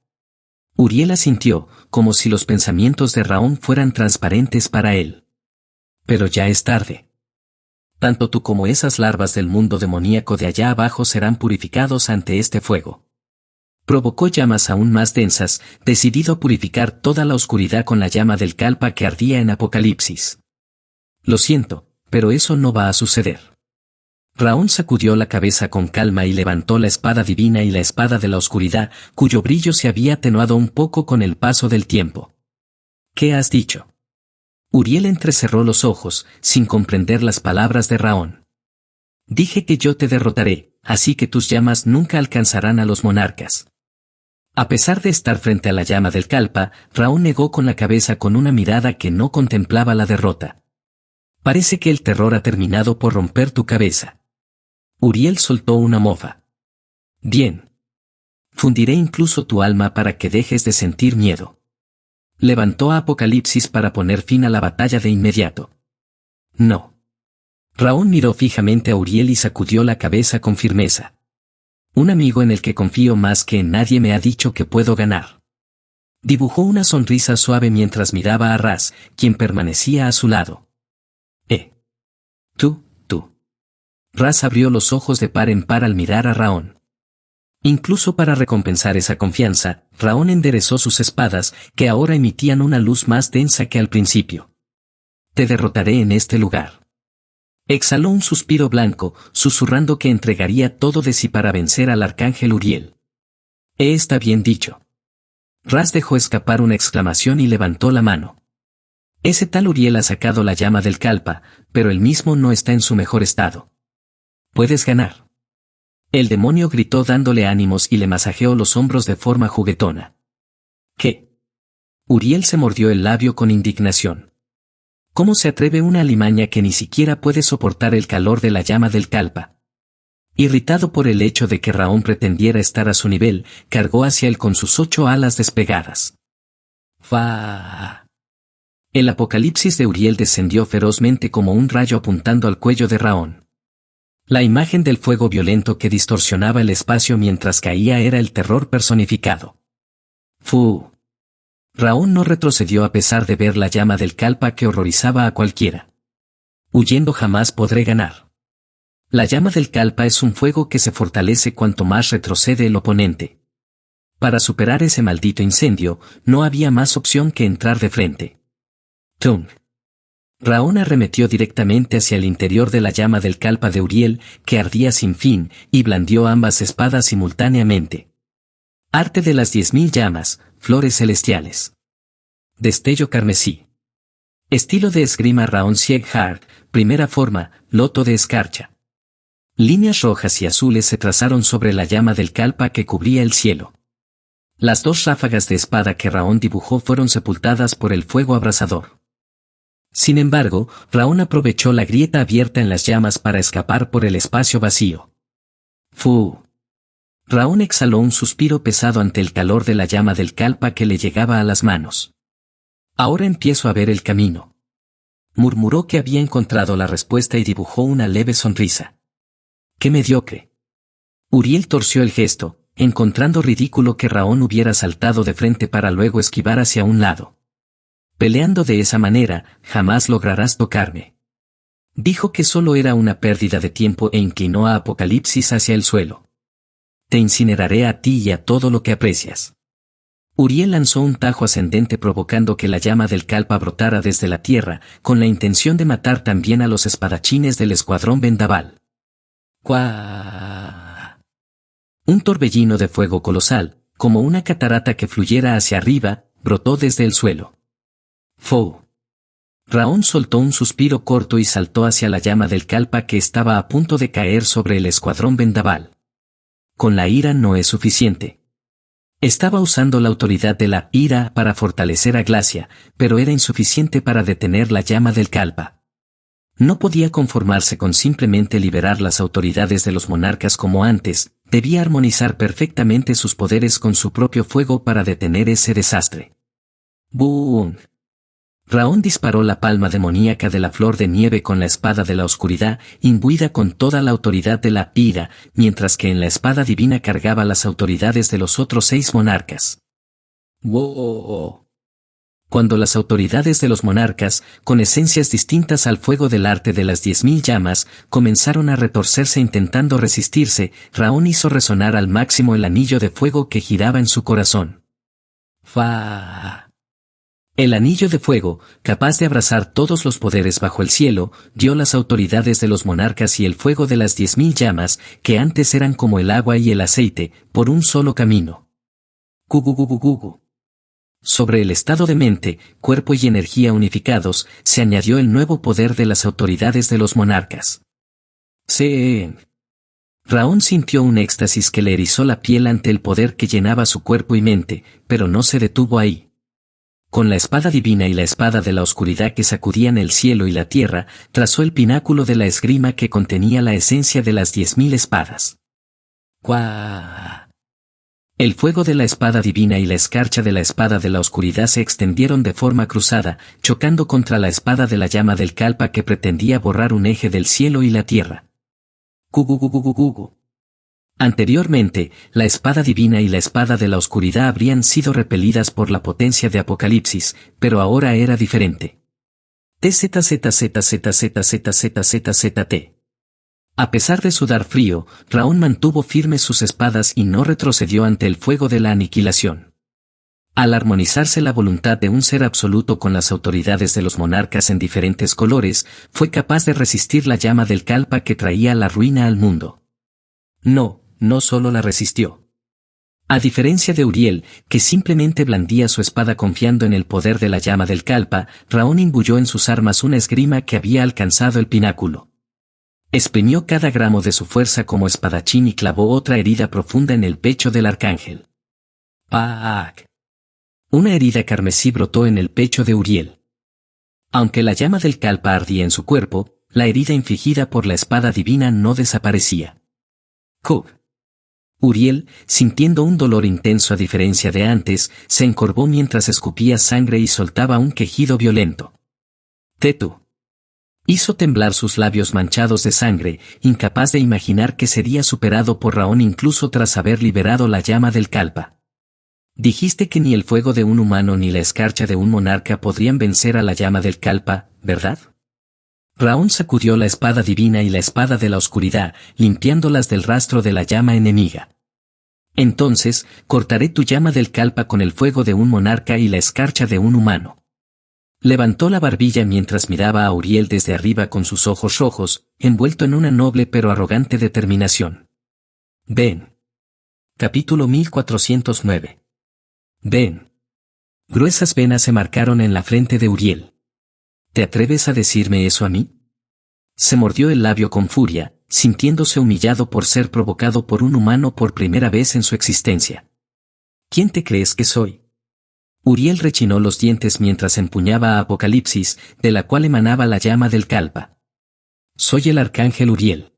Uriel asintió, como si los pensamientos de Raón fueran transparentes para él. Pero ya es tarde. Tanto tú como esas larvas del mundo demoníaco de allá abajo serán purificados ante este fuego. Provocó llamas aún más densas, decidido a purificar toda la oscuridad con la llama del Kalpa que ardía en Apocalipsis. Lo siento, pero eso no va a suceder. Raón sacudió la cabeza con calma y levantó la espada divina y la espada de la oscuridad, cuyo brillo se había atenuado un poco con el paso del tiempo. ¿Qué has dicho? Uriel entrecerró los ojos, sin comprender las palabras de Raón. Dije que yo te derrotaré, así que tus llamas nunca alcanzarán a los monarcas. A pesar de estar frente a la llama del Kalpa, Raón negó con la cabeza con una mirada que no contemplaba la derrota. Parece que el terror ha terminado por romper tu cabeza. Uriel soltó una mofa. Bien. Fundiré incluso tu alma para que dejes de sentir miedo. Levantó a Apocalipsis para poner fin a la batalla de inmediato. No. Raón miró fijamente a Uriel y sacudió la cabeza con firmeza. Un amigo en el que confío más que en nadie me ha dicho que puedo ganar. Dibujó una sonrisa suave mientras miraba a Raz, quien permanecía a su lado. Tú. Raz abrió los ojos de par en par al mirar a Raón. Incluso para recompensar esa confianza, Raón enderezó sus espadas, que ahora emitían una luz más densa que al principio. Te derrotaré en este lugar. Exhaló un suspiro blanco, susurrando que entregaría todo de sí para vencer al arcángel Uriel. Está bien dicho. Raz dejó escapar una exclamación y levantó la mano. Ese tal Uriel ha sacado la llama del Kalpa, pero él mismo no está en su mejor estado. Puedes ganar. El demonio gritó dándole ánimos y le masajeó los hombros de forma juguetona. ¿Qué? Uriel se mordió el labio con indignación. ¿Cómo se atreve una alimaña que ni siquiera puede soportar el calor de la llama del Kalpa? Irritado por el hecho de que Raón pretendiera estar a su nivel, cargó hacia él con sus 8 alas despegadas. ¡Fa! El apocalipsis de Uriel descendió ferozmente como un rayo apuntando al cuello de Raón. La imagen del fuego violento que distorsionaba el espacio mientras caía era el terror personificado. ¡Fu! Raón no retrocedió a pesar de ver la llama del Kalpa que horrorizaba a cualquiera. Huyendo jamás podré ganar. La llama del Kalpa es un fuego que se fortalece cuanto más retrocede el oponente. Para superar ese maldito incendio, no había más opción que entrar de frente. ¡Tung! Raón arremetió directamente hacia el interior de la llama del Kalpa de Uriel, que ardía sin fin, y blandió ambas espadas simultáneamente. Arte de las 10.000 llamas, flores celestiales. Destello carmesí. Estilo de esgrima Raón Sieghard, primera forma, loto de escarcha. Líneas rojas y azules se trazaron sobre la llama del Kalpa que cubría el cielo. Las 2 ráfagas de espada que Raón dibujó fueron sepultadas por el fuego abrasador. Sin embargo, Raón aprovechó la grieta abierta en las llamas para escapar por el espacio vacío. ¡Fu! Raón exhaló un suspiro pesado ante el calor de la llama del Kalpa que le llegaba a las manos. Ahora empiezo a ver el camino. Murmuró que había encontrado la respuesta y dibujó una leve sonrisa. ¡Qué mediocre! Uriel torció el gesto, encontrando ridículo que Raón hubiera saltado de frente para luego esquivar hacia un lado. Peleando de esa manera, jamás lograrás tocarme. Dijo que solo era una pérdida de tiempo e inclinó a Apocalipsis hacia el suelo. Te incineraré a ti y a todo lo que aprecias. Uriel lanzó un tajo ascendente provocando que la llama del Kalpa brotara desde la tierra, con la intención de matar también a los espadachines del escuadrón vendaval. ¡Cuá! Un torbellino de fuego colosal, como una catarata que fluyera hacia arriba, brotó desde el suelo. ¡Fou! Raón soltó un suspiro corto y saltó hacia la llama del Kalpa que estaba a punto de caer sobre el escuadrón vendaval. Con la ira no es suficiente. Estaba usando la autoridad de la ira para fortalecer a Glacia, pero era insuficiente para detener la llama del Kalpa. No podía conformarse con simplemente liberar las autoridades de los monarcas como antes, debía armonizar perfectamente sus poderes con su propio fuego para detener ese desastre. ¡Boom! Raón disparó la palma demoníaca de la flor de nieve con la espada de la oscuridad, imbuida con toda la autoridad de la ira, mientras que en la espada divina cargaba las autoridades de los otros 6 monarcas. ¡Wow! Cuando las autoridades de los monarcas, con esencias distintas al fuego del arte de las 10.000 llamas, comenzaron a retorcerse intentando resistirse, Raón hizo resonar al máximo el anillo de fuego que giraba en su corazón. ¡Fa! El anillo de fuego, capaz de abrazar todos los poderes bajo el cielo, dio las autoridades de los monarcas y el fuego de las 10.000 llamas, que antes eran como el agua y el aceite, por un solo camino. Gugugugugugu. Sobre el estado de mente, cuerpo y energía unificados, se añadió el nuevo poder de las autoridades de los monarcas. Raón sintió un éxtasis que le erizó la piel ante el poder que llenaba su cuerpo y mente, pero no se detuvo ahí. Con la espada divina y la espada de la oscuridad que sacudían el cielo y la tierra, trazó el pináculo de la esgrima que contenía la esencia de las 10.000 espadas. ¡Cuá! El fuego de la espada divina y la escarcha de la espada de la oscuridad se extendieron de forma cruzada, chocando contra la espada de la llama del Kalpa que pretendía borrar un eje del cielo y la tierra. Gugugugugugugu. Anteriormente, la espada divina y la espada de la oscuridad habrían sido repelidas por la potencia de Apocalipsis, pero ahora era diferente. TZZZZZZZZZZT. A pesar de sudar frío, Raón mantuvo firmes sus espadas y no retrocedió ante el fuego de la aniquilación. Al armonizarse la voluntad de un ser absoluto con las autoridades de los monarcas en diferentes colores, fue capaz de resistir la llama del Kalpa que traía la ruina al mundo. No solo la resistió. A diferencia de Uriel, que simplemente blandía su espada confiando en el poder de la llama del Kalpa, Raón imbuyó en sus armas una esgrima que había alcanzado el pináculo. Exprimió cada gramo de su fuerza como espadachín y clavó otra herida profunda en el pecho del arcángel. ¡Pac! Una herida carmesí brotó en el pecho de Uriel. Aunque la llama del Kalpa ardía en su cuerpo, la herida infligida por la espada divina no desaparecía. ¡Cub! Uriel, sintiendo un dolor intenso a diferencia de antes, se encorvó mientras escupía sangre y soltaba un quejido violento. Tetu. Hizo temblar sus labios manchados de sangre, incapaz de imaginar que sería superado por Raón incluso tras haber liberado la llama del Kalpa. Dijiste que ni el fuego de un humano ni la escarcha de un monarca podrían vencer a la llama del Kalpa, ¿verdad? Raón sacudió la espada divina y la espada de la oscuridad, limpiándolas del rastro de la llama enemiga. Entonces, cortaré tu llama del Kalpa con el fuego de un monarca y la escarcha de un humano. Levantó la barbilla mientras miraba a Uriel desde arriba con sus ojos rojos, envuelto en una noble pero arrogante determinación. Ven. Capítulo 1409. Ven. Gruesas venas se marcaron en la frente de Uriel. ¿Te atreves a decirme eso a mí? Se mordió el labio con furia, sintiéndose humillado por ser provocado por un humano por primera vez en su existencia. ¿Quién te crees que soy? Uriel rechinó los dientes mientras empuñaba a Apocalipsis, de la cual emanaba la llama del Kalpa. Soy el arcángel Uriel.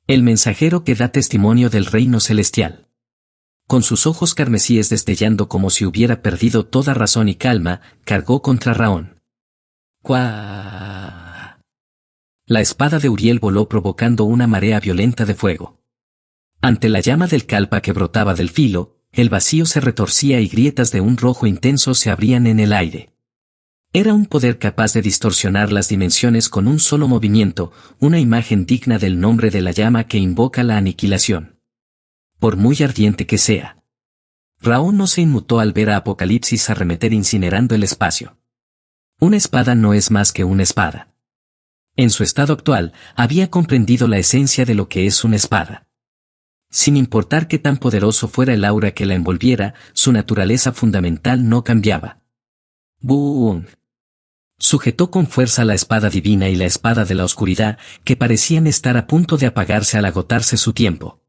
El mensajero que da testimonio del reino celestial. Con sus ojos carmesíes destellando como si hubiera perdido toda razón y calma, cargó contra Raón. ¡Cuá! La espada de Uriel voló provocando una marea violenta de fuego. Ante la llama del Kalpa que brotaba del filo, el vacío se retorcía y grietas de un rojo intenso se abrían en el aire. Era un poder capaz de distorsionar las dimensiones con un solo movimiento, una imagen digna del nombre de la llama que invoca la aniquilación. Por muy ardiente que sea. Raón no se inmutó al ver a Apocalipsis arremeter incinerando el espacio. Una espada no es más que una espada. En su estado actual, había comprendido la esencia de lo que es una espada. Sin importar qué tan poderoso fuera el aura que la envolviera, su naturaleza fundamental no cambiaba. ¡Boom! Sujetó con fuerza la espada divina y la espada de la oscuridad, que parecían estar a punto de apagarse al agotarse su tiempo.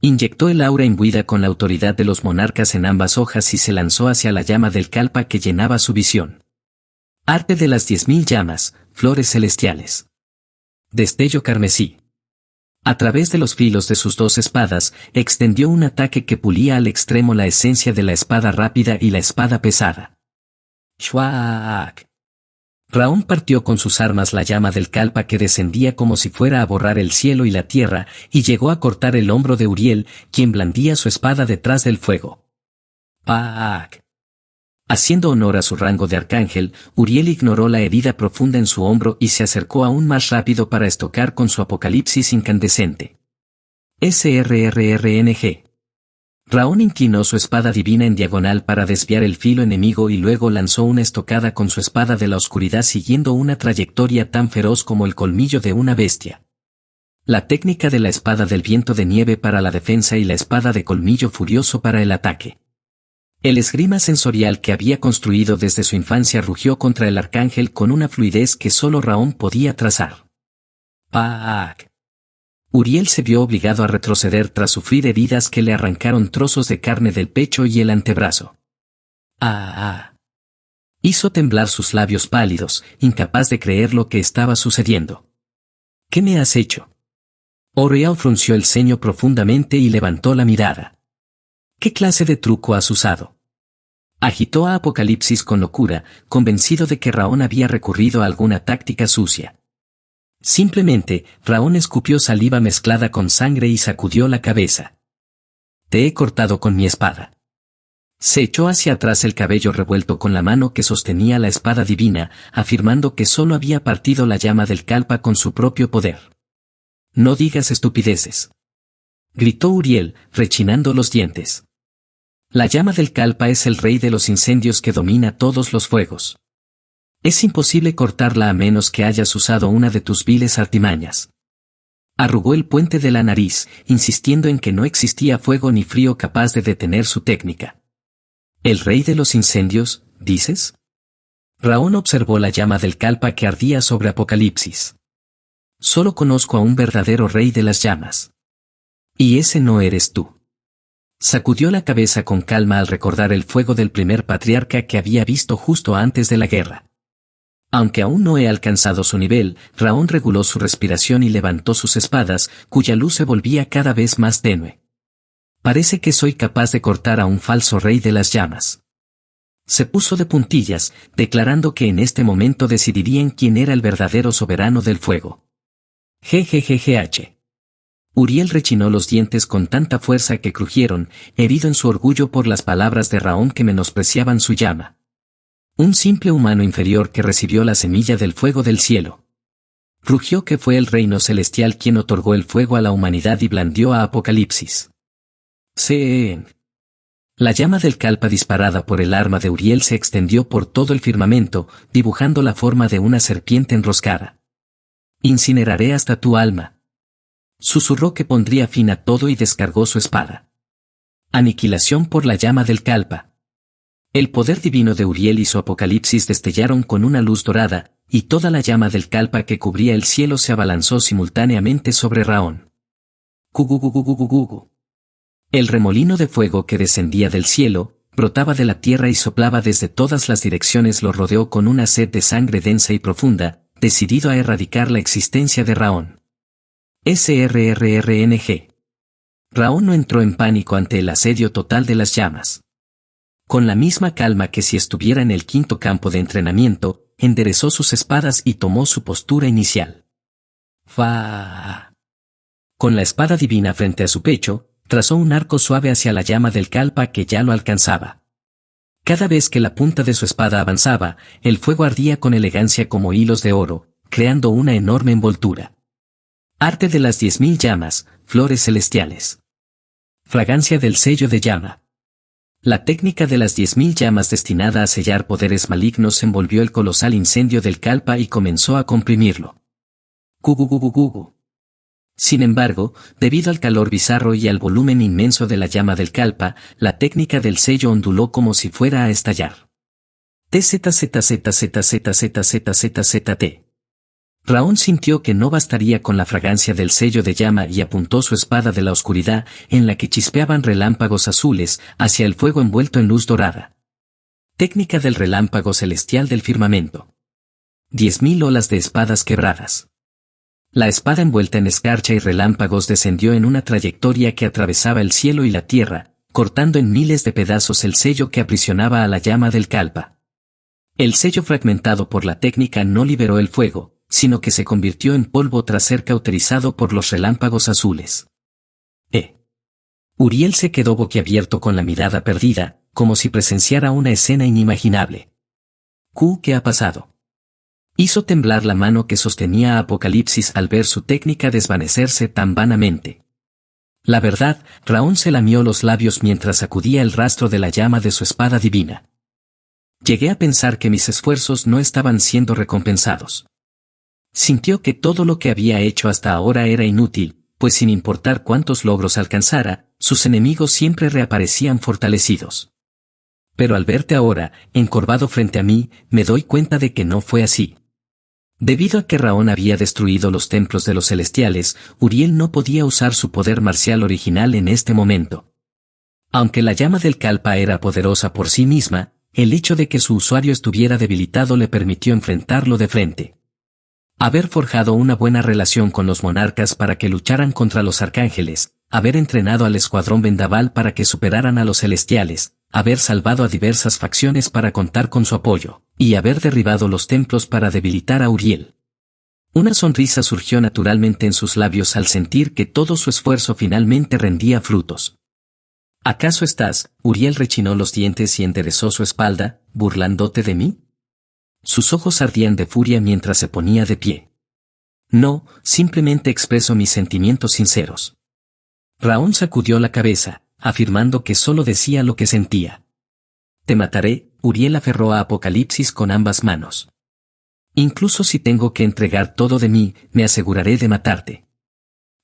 Inyectó el aura imbuida con la autoridad de los monarcas en ambas hojas y se lanzó hacia la llama del Kalpa que llenaba su visión. Arte de las 10.000 llamas, flores celestiales. Destello carmesí. A través de los filos de sus dos espadas, extendió un ataque que pulía al extremo la esencia de la espada rápida y la espada pesada. ¡Shwaak! Raón partió con sus armas la llama del Kalpa que descendía como si fuera a borrar el cielo y la tierra, y llegó a cortar el hombro de Uriel, quien blandía su espada detrás del fuego. ¡Pac! Haciendo honor a su rango de arcángel, Uriel ignoró la herida profunda en su hombro y se acercó aún más rápido para estocar con su apocalipsis incandescente. SRRRNG. Raón inclinó su espada divina en diagonal para desviar el filo enemigo y luego lanzó una estocada con su espada de la oscuridad siguiendo una trayectoria tan feroz como el colmillo de una bestia. La técnica de la espada del viento de nieve para la defensa y la espada de colmillo furioso para el ataque. El esgrima sensorial que había construido desde su infancia rugió contra el arcángel con una fluidez que solo Raón podía trazar. ¡Pac! Uriel se vio obligado a retroceder tras sufrir heridas que le arrancaron trozos de carne del pecho y el antebrazo. ¡Ah! Hizo temblar sus labios pálidos, incapaz de creer lo que estaba sucediendo. ¿Qué me has hecho? Uriel frunció el ceño profundamente y levantó la mirada. ¿Qué clase de truco has usado? Agitó a Apocalipsis con locura, convencido de que Raón había recurrido a alguna táctica sucia. Simplemente, Raón escupió saliva mezclada con sangre y sacudió la cabeza. Te he cortado con mi espada. Se echó hacia atrás el cabello revuelto con la mano que sostenía la espada divina, afirmando que solo había partido la llama del Kalpa con su propio poder. No digas estupideces. Gritó Uriel, rechinando los dientes. La llama del Kalpa es el rey de los incendios que domina todos los fuegos. Es imposible cortarla a menos que hayas usado una de tus viles artimañas. Arrugó el puente de la nariz, insistiendo en que no existía fuego ni frío capaz de detener su técnica. ¿El rey de los incendios, dices? Raón observó la llama del Kalpa que ardía sobre Apocalipsis. Solo conozco a un verdadero rey de las llamas. Y ese no eres tú. Sacudió la cabeza con calma al recordar el fuego del primer patriarca que había visto justo antes de la guerra. Aunque aún no he alcanzado su nivel, Raón reguló su respiración y levantó sus espadas, cuya luz se volvía cada vez más tenue. Parece que soy capaz de cortar a un falso rey de las llamas. Se puso de puntillas, declarando que en este momento decidirían quién era el verdadero soberano del fuego. Jjjjh. Uriel rechinó los dientes con tanta fuerza que crujieron, herido en su orgullo por las palabras de Raón que menospreciaban su llama. Un simple humano inferior que recibió la semilla del fuego del cielo. Rugió que fue el reino celestial quien otorgó el fuego a la humanidad y blandió a Apocalipsis. La llama del Kalpa disparada por el arma de Uriel se extendió por todo el firmamento, dibujando la forma de una serpiente enroscada. Incineraré hasta tu alma. Susurró que pondría fin a todo y descargó su espada. Aniquilación por la llama del Kalpa. El poder divino de Uriel y su Apocalipsis destellaron con una luz dorada, y toda la llama del Kalpa que cubría el cielo se abalanzó simultáneamente sobre Raón. Gugugugugugugugu. El remolino de fuego que descendía del cielo, brotaba de la tierra y soplaba desde todas las direcciones lo rodeó con una sed de sangre densa y profunda, decidido a erradicar la existencia de Raón. SRRRNG. Raón no entró en pánico ante el asedio total de las llamas. Con la misma calma que si estuviera en el quinto campo de entrenamiento, enderezó sus espadas y tomó su postura inicial. Fa. Con la espada divina frente a su pecho, trazó un arco suave hacia la llama del Kalpa que ya lo alcanzaba. Cada vez que la punta de su espada avanzaba, el fuego ardía con elegancia como hilos de oro, creando una enorme envoltura. Arte de las 10.000 llamas, flores celestiales. Fragancia del sello de llama. La técnica de las 10.000 llamas destinada a sellar poderes malignos envolvió el colosal incendio del Kalpa y comenzó a comprimirlo. Gugugugugugu. Sin embargo, debido al calor bizarro y al volumen inmenso de la llama del Kalpa, la técnica del sello onduló como si fuera a estallar. TZZZZZZZZZZZT. Raón sintió que no bastaría con la fragancia del sello de llama y apuntó su espada de la oscuridad, en la que chispeaban relámpagos azules, hacia el fuego envuelto en luz dorada. Técnica del relámpago celestial del firmamento. 10.000 olas de espadas quebradas. La espada envuelta en escarcha y relámpagos descendió en una trayectoria que atravesaba el cielo y la tierra, cortando en miles de pedazos el sello que aprisionaba a la llama del Kalpa. El sello fragmentado por la técnica no liberó el fuego, sino que se convirtió en polvo tras ser cauterizado por los relámpagos azules. Uriel se quedó boquiabierto con la mirada perdida, como si presenciara una escena inimaginable. ¿Qué ha pasado? Hizo temblar la mano que sostenía a Apocalipsis al ver su técnica desvanecerse tan vanamente. La verdad, Raón se lamió los labios mientras sacudía el rastro de la llama de su espada divina. Llegué a pensar que mis esfuerzos no estaban siendo recompensados. Sintió que todo lo que había hecho hasta ahora era inútil, pues sin importar cuántos logros alcanzara, sus enemigos siempre reaparecían fortalecidos. Pero al verte ahora, encorvado frente a mí, me doy cuenta de que no fue así. Debido a que Raón había destruido los templos de los celestiales, Uriel no podía usar su poder marcial original en este momento. Aunque la llama del Kalpa era poderosa por sí misma, el hecho de que su usuario estuviera debilitado le permitió enfrentarlo de frente. Haber forjado una buena relación con los monarcas para que lucharan contra los arcángeles, haber entrenado al escuadrón vendaval para que superaran a los celestiales, haber salvado a diversas facciones para contar con su apoyo, y haber derribado los templos para debilitar a Uriel. Una sonrisa surgió naturalmente en sus labios al sentir que todo su esfuerzo finalmente rendía frutos. ¿Acaso estás? Uriel rechinó los dientes y enderezó su espalda, burlándote de mí. Sus ojos ardían de furia mientras se ponía de pie. No, simplemente expreso mis sentimientos sinceros. Raón sacudió la cabeza, afirmando que solo decía lo que sentía. Te mataré, Uriel aferró a Apocalipsis con ambas manos. Incluso si tengo que entregar todo de mí, me aseguraré de matarte.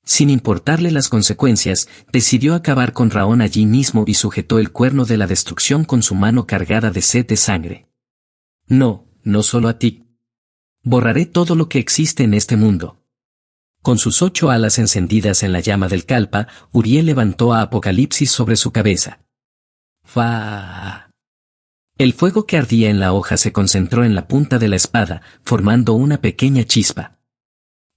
Sin importarle las consecuencias, decidió acabar con Raón allí mismo y sujetó el cuerno de la destrucción con su mano cargada de sed de sangre. No, no solo a ti. Borraré todo lo que existe en este mundo. Con sus 8 alas encendidas en la llama del Kalpa, Uriel levantó a Apocalipsis sobre su cabeza. ¡Fa! El fuego que ardía en la hoja se concentró en la punta de la espada, formando una pequeña chispa.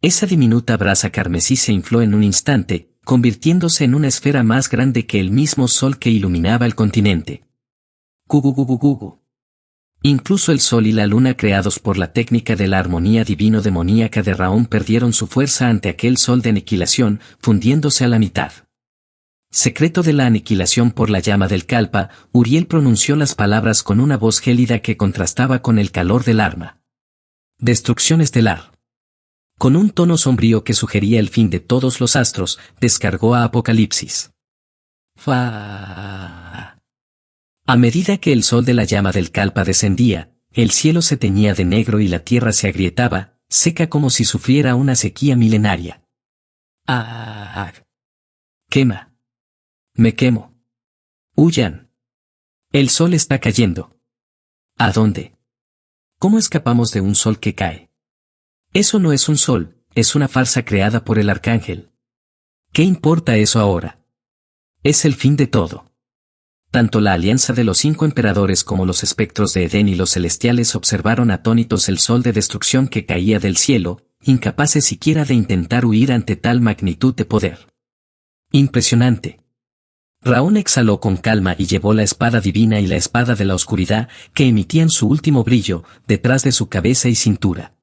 Esa diminuta brasa carmesí se infló en un instante, convirtiéndose en una esfera más grande que el mismo sol que iluminaba el continente. Gugugugugugu. Incluso el sol y la luna creados por la técnica de la armonía divino-demoníaca de Raón perdieron su fuerza ante aquel sol de aniquilación, fundiéndose a la mitad. Secreto de la aniquilación por la llama del Kalpa, Uriel pronunció las palabras con una voz gélida que contrastaba con el calor del arma. Destrucción estelar. Con un tono sombrío que sugería el fin de todos los astros, descargó a Apocalipsis. Fa. A medida que el sol de la llama del Kalpa descendía, el cielo se teñía de negro y la tierra se agrietaba, seca como si sufriera una sequía milenaria. ¡Ah! ¡Quema! ¡Me quemo! ¡Huyan! El sol está cayendo. ¿A dónde? ¿Cómo escapamos de un sol que cae? Eso no es un sol, es una farsa creada por el arcángel. ¿Qué importa eso ahora? Es el fin de todo. Tanto la alianza de los 5 emperadores como los espectros de Edén y los celestiales observaron atónitos el sol de destrucción que caía del cielo, incapaces siquiera de intentar huir ante tal magnitud de poder. Impresionante. Raón exhaló con calma y llevó la espada divina y la espada de la oscuridad, que emitían su último brillo, detrás de su cabeza y cintura.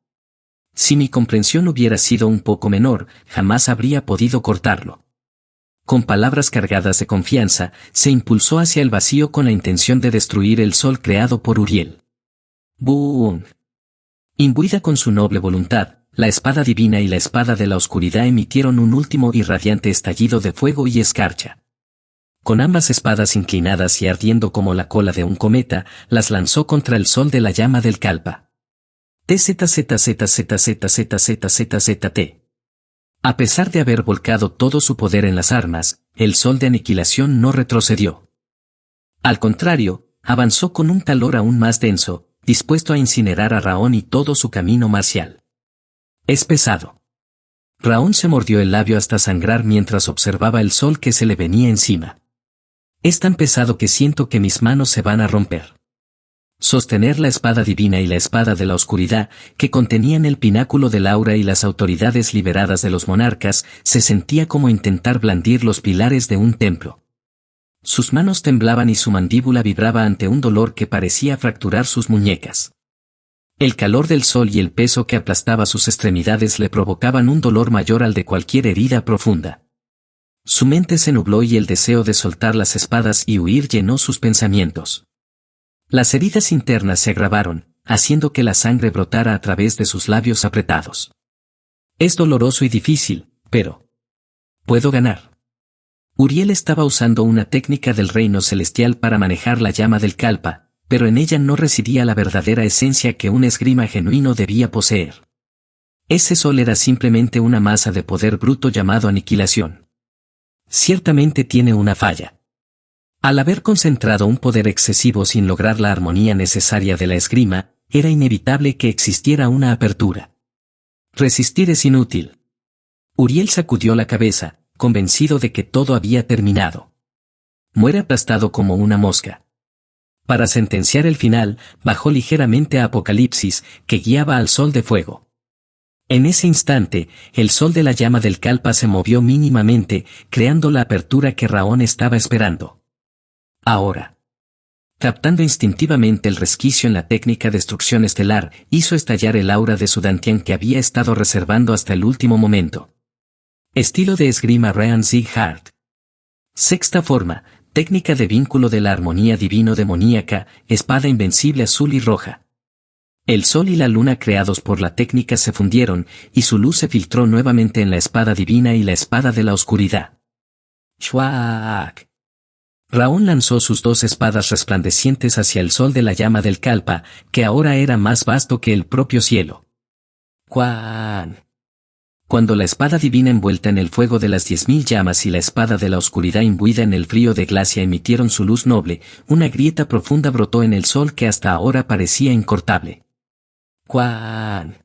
Si mi comprensión hubiera sido un poco menor, jamás habría podido cortarlo. Con palabras cargadas de confianza, se impulsó hacia el vacío con la intención de destruir el sol creado por Uriel. ¡Boom! Imbuida con su noble voluntad, la espada divina y la espada de la oscuridad emitieron un último y radiante estallido de fuego y escarcha. Con ambas espadas inclinadas y ardiendo como la cola de un cometa, las lanzó contra el sol de la llama del Kalpa. TZZZZZZZZZZT. A pesar de haber volcado todo su poder en las armas, el sol de aniquilación no retrocedió. Al contrario, avanzó con un calor aún más denso, dispuesto a incinerar a Raón y todo su camino marcial. Es pesado. Raón se mordió el labio hasta sangrar mientras observaba el sol que se le venía encima. Es tan pesado que siento que mis manos se van a romper. Sostener la espada divina y la espada de la oscuridad, que contenían el pináculo del aura y las autoridades liberadas de los monarcas, se sentía como intentar blandir los pilares de un templo. Sus manos temblaban y su mandíbula vibraba ante un dolor que parecía fracturar sus muñecas. El calor del sol y el peso que aplastaba sus extremidades le provocaban un dolor mayor al de cualquier herida profunda. Su mente se nubló y el deseo de soltar las espadas y huir llenó sus pensamientos. Las heridas internas se agravaron, haciendo que la sangre brotara a través de sus labios apretados. Es doloroso y difícil, pero puedo ganar. Uriel estaba usando una técnica del reino celestial para manejar la llama del Kalpa, pero en ella no residía la verdadera esencia que un esgrima genuino debía poseer. Ese sol era simplemente una masa de poder bruto llamado aniquilación. Ciertamente tiene una falla. Al haber concentrado un poder excesivo sin lograr la armonía necesaria de la esgrima, era inevitable que existiera una apertura. Resistir es inútil. Uriel sacudió la cabeza, convencido de que todo había terminado. Muere aplastado como una mosca. Para sentenciar el final, bajó ligeramente a Apocalipsis, que guiaba al sol de fuego. En ese instante, el sol de la llama del Kalpa se movió mínimamente, creando la apertura que Raón estaba esperando. Ahora, captando instintivamente el resquicio en la técnica de destrucción estelar, hizo estallar el aura de su Dantian que había estado reservando hasta el último momento. Estilo de esgrima Rean Hart. Sexta forma, técnica de vínculo de la armonía divino-demoníaca, espada invencible azul y roja. El sol y la luna creados por la técnica se fundieron, y su luz se filtró nuevamente en la espada divina y la espada de la oscuridad. ¡Shwaak! Raón lanzó sus dos espadas resplandecientes hacia el sol de la llama del Kalpa, que ahora era más vasto que el propio cielo. ¡Juan! Cuando la espada divina envuelta en el fuego de las 10.000 llamas y la espada de la oscuridad imbuida en el frío de glacia emitieron su luz noble, una grieta profunda brotó en el sol que hasta ahora parecía incortable. ¡Juan!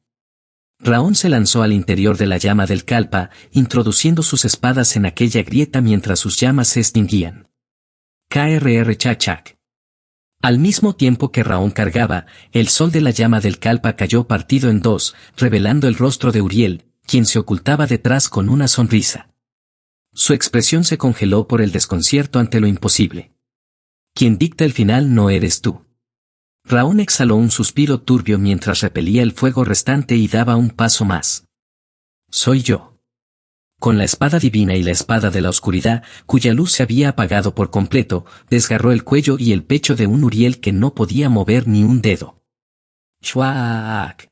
Raón se lanzó al interior de la llama del Kalpa, introduciendo sus espadas en aquella grieta mientras sus llamas se extinguían. Krr Chachak. Al mismo tiempo que Raón cargaba, el sol de la llama del Kalpa cayó partido en dos, revelando el rostro de Uriel, quien se ocultaba detrás con una sonrisa. Su expresión se congeló por el desconcierto ante lo imposible. Quien dicta el final no eres tú. Raón exhaló un suspiro turbio mientras repelía el fuego restante y daba un paso más. Soy yo. Con la espada divina y la espada de la oscuridad, cuya luz se había apagado por completo, desgarró el cuello y el pecho de un Uriel que no podía mover ni un dedo. Shwaak.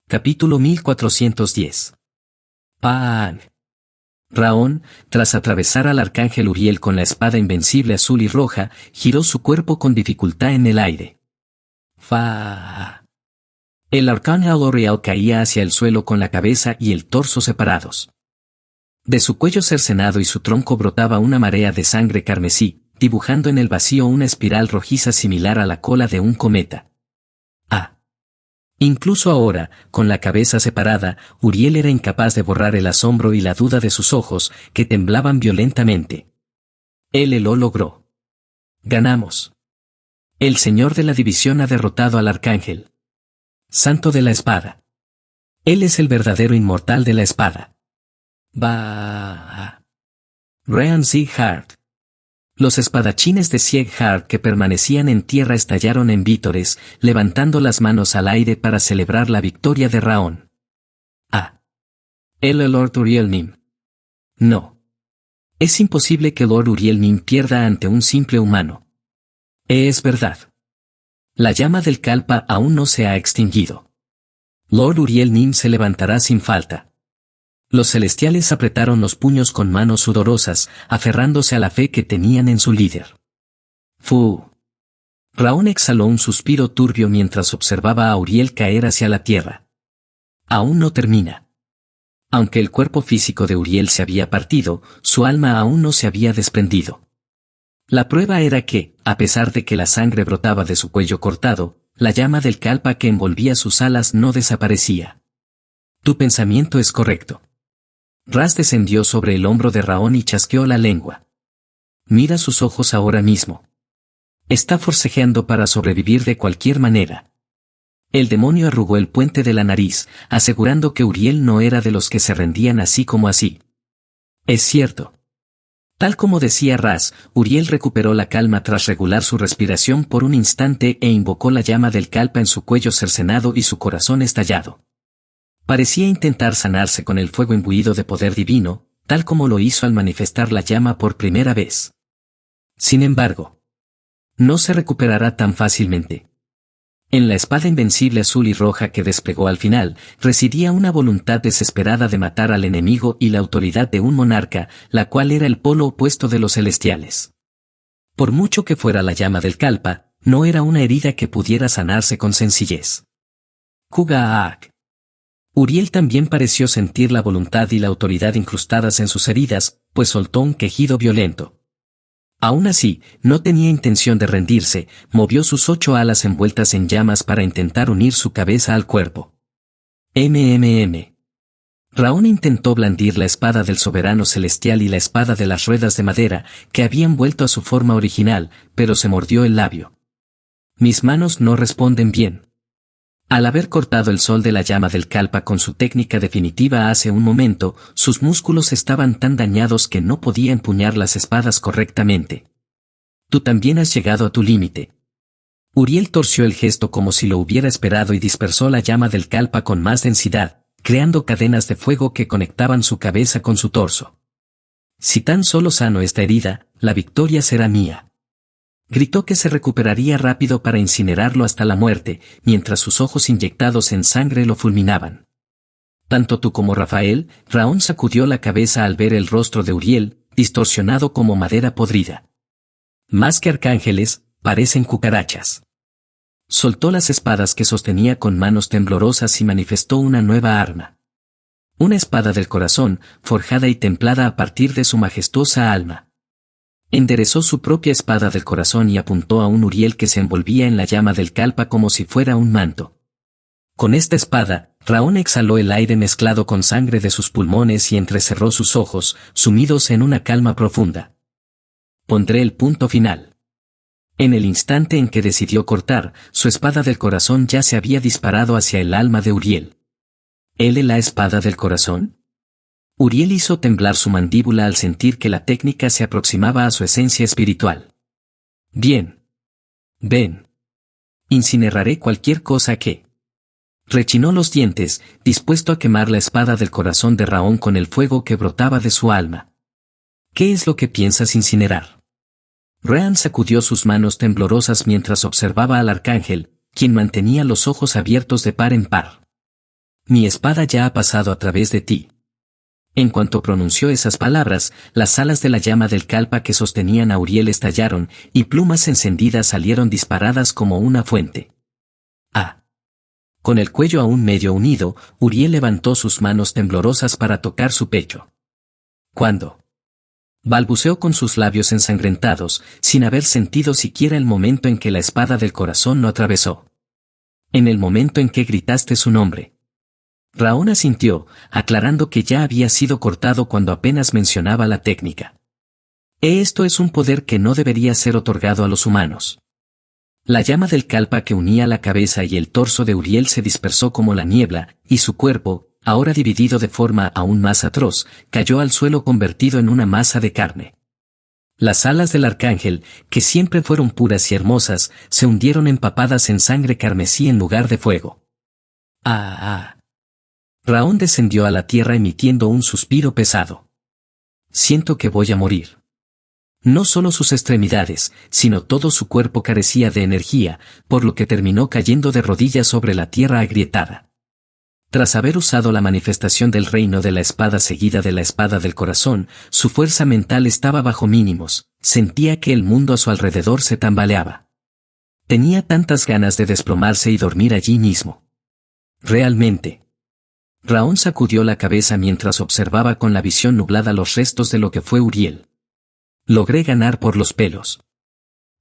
Capítulo 1410. Pan. Raón, tras atravesar al arcángel Uriel con la espada invencible azul y roja, giró su cuerpo con dificultad en el aire. Fa. El arcángel Uriel caía hacia el suelo con la cabeza y el torso separados. De su cuello cercenado y su tronco brotaba una marea de sangre carmesí, dibujando en el vacío una espiral rojiza similar a la cola de un cometa. Incluso ahora, con la cabeza separada, Uriel era incapaz de borrar el asombro y la duda de sus ojos, que temblaban violentamente. Él lo logró. Ganamos. El Señor de la División ha derrotado al Arcángel. Santo de la Espada. Él es el verdadero inmortal de la espada. Rean Hart. Los espadachines de Sieghart que permanecían en tierra estallaron en vítores, levantando las manos al aire para celebrar la victoria de Raón. El Lord Uriel Nim. No. Es imposible que Lord Uriel Nim pierda ante un simple humano. Es verdad. La llama del Kalpa aún no se ha extinguido. Lord Uriel Nim se levantará sin falta. Los celestiales apretaron los puños con manos sudorosas, aferrándose a la fe que tenían en su líder. Fu. Raón exhaló un suspiro turbio mientras observaba a Uriel caer hacia la tierra. Aún no termina. Aunque el cuerpo físico de Uriel se había partido, su alma aún no se había desprendido. La prueba era que, a pesar de que la sangre brotaba de su cuello cortado, la llama del Kalpa que envolvía sus alas no desaparecía. Tu pensamiento es correcto. Ras descendió sobre el hombro de Raón y chasqueó la lengua. Mira sus ojos ahora mismo. Está forcejeando para sobrevivir de cualquier manera. El demonio arrugó el puente de la nariz, asegurando que Uriel no era de los que se rendían así como así. Es cierto. Tal como decía Ras, Uriel recuperó la calma tras regular su respiración por un instante e invocó la llama del Kalpa en su cuello cercenado y su corazón estallado. Parecía intentar sanarse con el fuego imbuido de poder divino, tal como lo hizo al manifestar la llama por primera vez. Sin embargo, no se recuperará tan fácilmente. En la espada invencible azul y roja que desplegó al final, residía una voluntad desesperada de matar al enemigo y la autoridad de un monarca, la cual era el polo opuesto de los celestiales. Por mucho que fuera la llama del Kalpa, no era una herida que pudiera sanarse con sencillez. Kugaak. Uriel también pareció sentir la voluntad y la autoridad incrustadas en sus heridas, pues soltó un quejido violento. Aún así, no tenía intención de rendirse, movió sus 8 alas envueltas en llamas para intentar unir su cabeza al cuerpo. MMM. Raón intentó blandir la espada del soberano celestial y la espada de las ruedas de madera, que habían vuelto a su forma original, pero se mordió el labio. Mis manos no responden bien. Al haber cortado el sol de la llama del Kalpa con su técnica definitiva hace un momento, sus músculos estaban tan dañados que no podía empuñar las espadas correctamente. Tú también has llegado a tu límite. Uriel torció el gesto como si lo hubiera esperado y dispersó la llama del Kalpa con más densidad, creando cadenas de fuego que conectaban su cabeza con su torso. Si tan solo sano esta herida, la victoria será mía. Gritó que se recuperaría rápido para incinerarlo hasta la muerte, mientras sus ojos inyectados en sangre lo fulminaban. Tanto tú como Rafael, Raón sacudió la cabeza al ver el rostro de Uriel, distorsionado como madera podrida. Más que arcángeles, parecen cucarachas. Soltó las espadas que sostenía con manos temblorosas y manifestó una nueva arma. Una espada del corazón, forjada y templada a partir de su majestuosa alma. Enderezó su propia espada del corazón y apuntó a un Uriel que se envolvía en la llama del Kalpa como si fuera un manto. Con esta espada, Raón exhaló el aire mezclado con sangre de sus pulmones y entrecerró sus ojos, sumidos en una calma profunda. Pondré el punto final. En el instante en que decidió cortar, su espada del corazón ya se había disparado hacia el alma de Uriel. ¿Él la espada del corazón? Uriel hizo temblar su mandíbula al sentir que la técnica se aproximaba a su esencia espiritual. Bien. Ven. Incineraré cualquier cosa que... Rechinó los dientes, dispuesto a quemar la espada del corazón de Raón con el fuego que brotaba de su alma. ¿Qué es lo que piensas incinerar? Raón sacudió sus manos temblorosas mientras observaba al arcángel, quien mantenía los ojos abiertos de par en par. Mi espada ya ha pasado a través de ti. En cuanto pronunció esas palabras, las alas de la llama del Kalpa que sostenían a Uriel estallaron, y plumas encendidas salieron disparadas como una fuente. Ah. Con el cuello aún medio unido, Uriel levantó sus manos temblorosas para tocar su pecho. ¿Cuándo? Balbuceó con sus labios ensangrentados, sin haber sentido siquiera el momento en que la espada del corazón lo atravesó. En el momento en que gritaste su nombre. Raón asintió, aclarando que ya había sido cortado cuando apenas mencionaba la técnica. Esto es un poder que no debería ser otorgado a los humanos. La llama del Kalpa que unía la cabeza y el torso de Uriel se dispersó como la niebla, y su cuerpo, ahora dividido de forma aún más atroz, cayó al suelo convertido en una masa de carne. Las alas del arcángel, que siempre fueron puras y hermosas, se hundieron empapadas en sangre carmesí en lugar de fuego. ¡Ah! Raón descendió a la tierra emitiendo un suspiro pesado. Siento que voy a morir. No solo sus extremidades, sino todo su cuerpo carecía de energía, por lo que terminó cayendo de rodillas sobre la tierra agrietada. Tras haber usado la manifestación del reino de la espada seguida de la espada del corazón, su fuerza mental estaba bajo mínimos, sentía que el mundo a su alrededor se tambaleaba. Tenía tantas ganas de desplomarse y dormir allí mismo. Realmente. Raón sacudió la cabeza mientras observaba con la visión nublada los restos de lo que fue Uriel. Logré ganar por los pelos.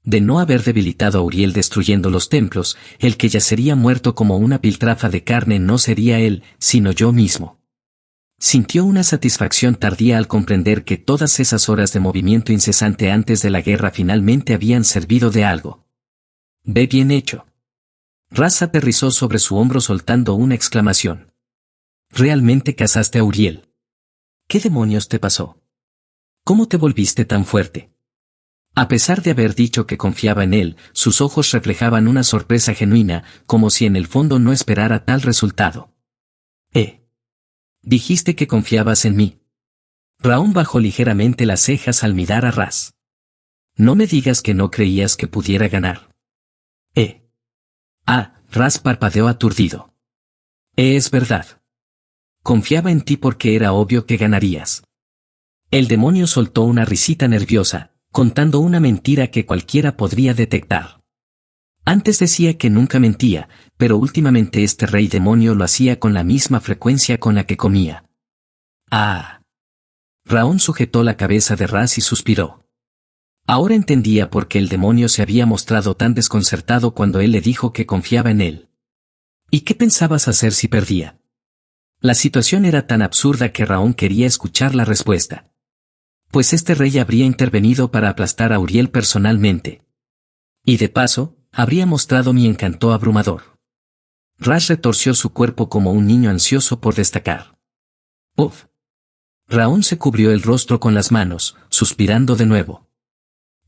De no haber debilitado a Uriel destruyendo los templos, el que yacería muerto como una piltrafa de carne no sería él, sino yo mismo. Sintió una satisfacción tardía al comprender que todas esas horas de movimiento incesante antes de la guerra finalmente habían servido de algo. Ve bien hecho. Ras aterrizó sobre su hombro soltando una exclamación. ¿Realmente cazaste a Uriel? ¿Qué demonios te pasó? ¿Cómo te volviste tan fuerte? A pesar de haber dicho que confiaba en él, sus ojos reflejaban una sorpresa genuina, como si en el fondo no esperara tal resultado. Dijiste que confiabas en mí. Raón bajó ligeramente las cejas al mirar a Ras. No me digas que no creías que pudiera ganar. Ras parpadeó aturdido. Es verdad. Confiaba en ti porque era obvio que ganarías. El demonio soltó una risita nerviosa, contando una mentira que cualquiera podría detectar. Antes decía que nunca mentía, pero últimamente este rey demonio lo hacía con la misma frecuencia con la que comía. Raón sujetó la cabeza de Ras y suspiró. Ahora entendía por qué el demonio se había mostrado tan desconcertado cuando él le dijo que confiaba en él. ¿Y qué pensabas hacer si perdía? La situación era tan absurda que Raón quería escuchar la respuesta. Pues este rey habría intervenido para aplastar a Uriel personalmente. Y de paso, habría mostrado mi encanto abrumador. Ras retorció su cuerpo como un niño ansioso por destacar. ¡Uf! Raón se cubrió el rostro con las manos, suspirando de nuevo.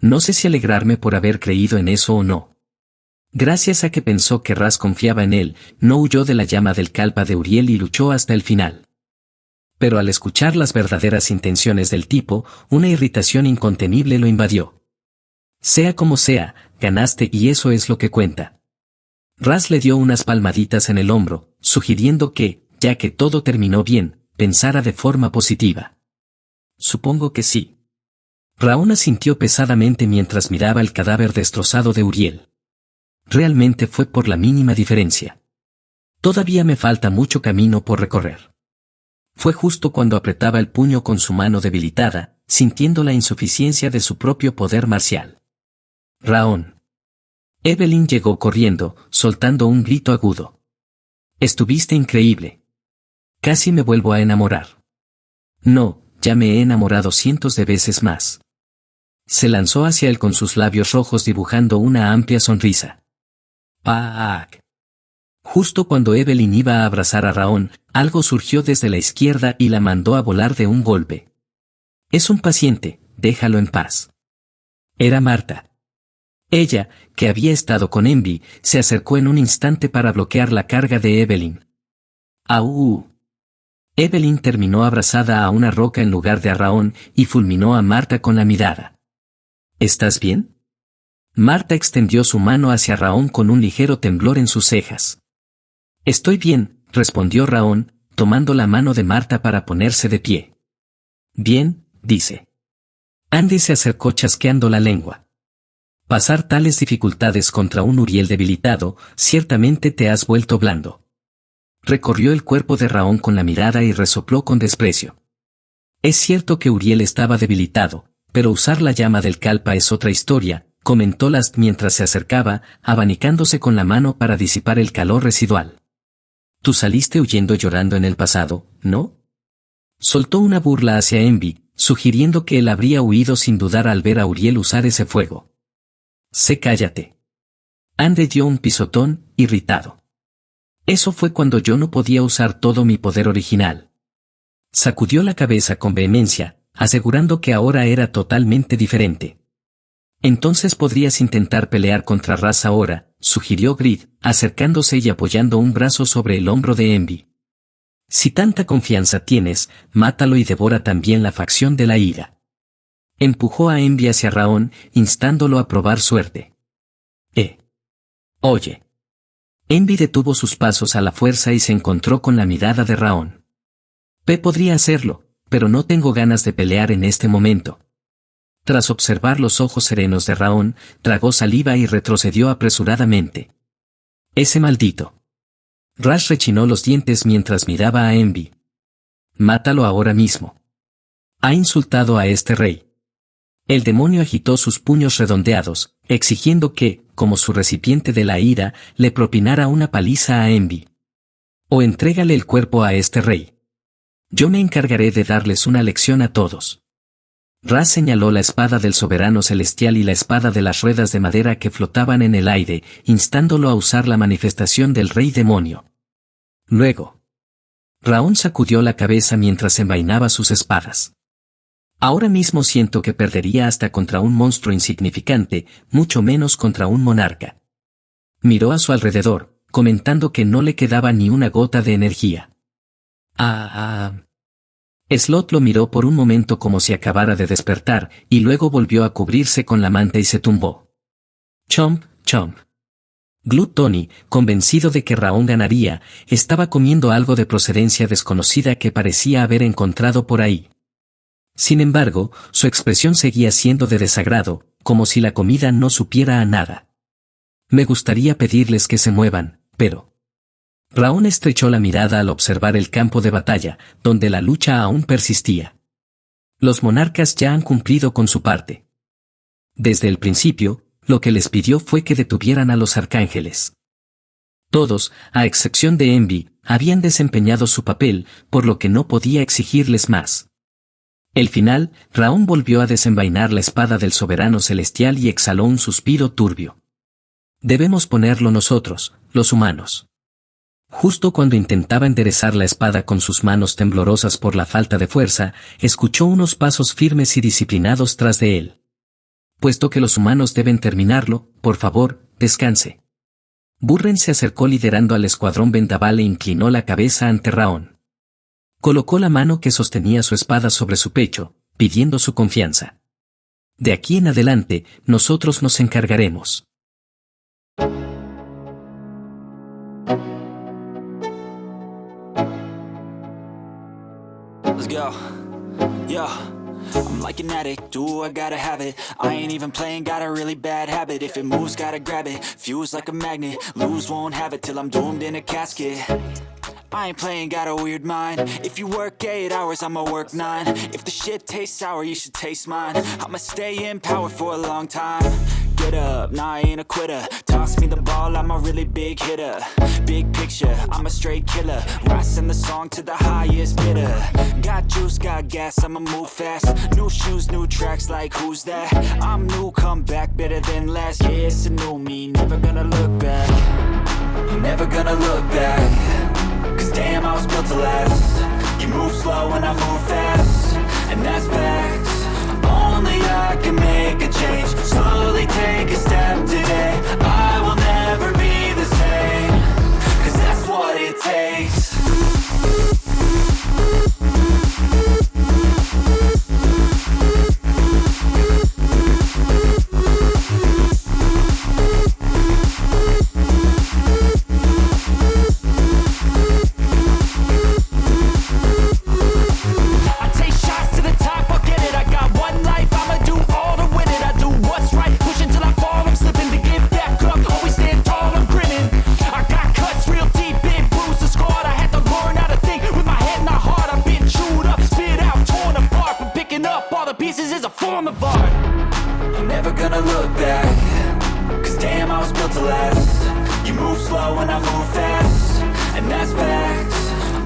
No sé si alegrarme por haber creído en eso o no. Gracias a que pensó que Ras confiaba en él, no huyó de la llama del Kalpa de Uriel y luchó hasta el final. Pero al escuchar las verdaderas intenciones del tipo, una irritación incontenible lo invadió. Sea como sea, ganaste y eso es lo que cuenta. Ras le dio unas palmaditas en el hombro, sugiriendo que, ya que todo terminó bien, pensara de forma positiva. Supongo que sí. Raón asintió pesadamente mientras miraba el cadáver destrozado de Uriel. Realmente fue por la mínima diferencia. Todavía me falta mucho camino por recorrer. Fue justo cuando apretaba el puño con su mano debilitada, sintiendo la insuficiencia de su propio poder marcial. Raón. Evelyn llegó corriendo, soltando un grito agudo. Estuviste increíble. Casi me vuelvo a enamorar. No, ya me he enamorado cientos de veces más. Se lanzó hacia él con sus labios rojos dibujando una amplia sonrisa. ¡Pac! Justo cuando Evelyn iba a abrazar a Raón, algo surgió desde la izquierda y la mandó a volar de un golpe. Es un paciente, déjalo en paz. Era Marta. Ella, que había estado con Envy, se acercó en un instante para bloquear la carga de Evelyn. ¡Au! Evelyn terminó abrazada a una roca en lugar de a Raón y fulminó a Marta con la mirada. ¿Estás bien? Marta extendió su mano hacia Raón con un ligero temblor en sus cejas. Estoy bien, respondió Raón, tomando la mano de Marta para ponerse de pie. Bien, dice. Andy se acercó chasqueando la lengua. Pasar tales dificultades contra un Uriel debilitado, ciertamente te has vuelto blando. Recorrió el cuerpo de Raón con la mirada y resopló con desprecio. Es cierto que Uriel estaba debilitado, pero usar la llama del Kalpa es otra historia, comentó Last mientras se acercaba, abanicándose con la mano para disipar el calor residual. Tú saliste huyendo llorando en el pasado, ¿no? Soltó una burla hacia Envy, sugiriendo que él habría huido sin dudar al ver a Uriel usar ese fuego. Cállate. Andre dio un pisotón, irritado. Eso fue cuando yo no podía usar todo mi poder original. Sacudió la cabeza con vehemencia, asegurando que ahora era totalmente diferente. Entonces podrías intentar pelear contra Ras ahora, sugirió Grid, acercándose y apoyando un brazo sobre el hombro de Envy. Si tanta confianza tienes, mátalo y devora también la facción de la ira. Empujó a Envy hacia Raón, instándolo a probar suerte. Oye. Envy detuvo sus pasos a la fuerza y se encontró con la mirada de Raón. Podría hacerlo, pero no tengo ganas de pelear en este momento. Tras observar los ojos serenos de Raón, tragó saliva y retrocedió apresuradamente. Ese maldito. Ras rechinó los dientes mientras miraba a Envy. Mátalo ahora mismo. Ha insultado a este rey. El demonio agitó sus puños redondeados, exigiendo que, como su recipiente de la ira, le propinara una paliza a Envy. O entrégale el cuerpo a este rey. Yo me encargaré de darles una lección a todos. Ras señaló la espada del soberano celestial y la espada de las ruedas de madera que flotaban en el aire, instándolo a usar la manifestación del rey demonio. Luego, Raón sacudió la cabeza mientras envainaba sus espadas. Ahora mismo siento que perdería hasta contra un monstruo insignificante, mucho menos contra un monarca. Miró a su alrededor, comentando que no le quedaba ni una gota de energía. Slot lo miró por un momento como si acabara de despertar, y luego volvió a cubrirse con la manta y se tumbó. Chomp, chomp. Gluttony, convencido de que Raón ganaría, estaba comiendo algo de procedencia desconocida que parecía haber encontrado por ahí. Sin embargo, su expresión seguía siendo de desagrado, como si la comida no supiera a nada. Me gustaría pedirles que se muevan, pero... Raón estrechó la mirada al observar el campo de batalla, donde la lucha aún persistía. Los monarcas ya han cumplido con su parte. Desde el principio, lo que les pidió fue que detuvieran a los arcángeles. Todos, a excepción de Envy, Habían desempeñado su papel, por lo que no podía exigirles más. El final, Raón volvió a desenvainar la espada del soberano celestial y exhaló un suspiro turbio. Debemos ponerlo nosotros, los humanos. Justo cuando intentaba enderezar la espada con sus manos temblorosas por la falta de fuerza, escuchó unos pasos firmes y disciplinados tras de él. Puesto que los humanos deben terminarlo, por favor, descanse. Burren se acercó liderando al escuadrón vendaval e inclinó la cabeza ante Raón. Colocó la mano que sostenía su espada sobre su pecho, pidiendo su confianza. De aquí en adelante, nosotros nos encargaremos. Let's go. Yo. I'm like an addict, do I gotta have it. I ain't even playing, got a really bad habit. If it moves, gotta grab it, fuse like a magnet. Lose, won't have it till I'm doomed in a casket. I ain't playing, got a weird mind. If you work 8 hours, I'ma work 9. If the shit tastes sour, you should taste mine. I'ma stay in power for a long time. Get up, nah, I ain't a quitter. Toss me the ball, I'm a really big hitter. Big picture, I'm a straight killer. Rising the song to the highest bidder. Got juice, got gas, I'ma move fast. New shoes, new tracks, like who's that? I'm new, come back, better than last. Yeah, it's a new me, never gonna look back. Never gonna look back. Cause damn, I was built to last. You move slow and I move fast. And that's facts. Only I can make a change. Slowly take a step today. I will never be the same. Cause that's what it takes.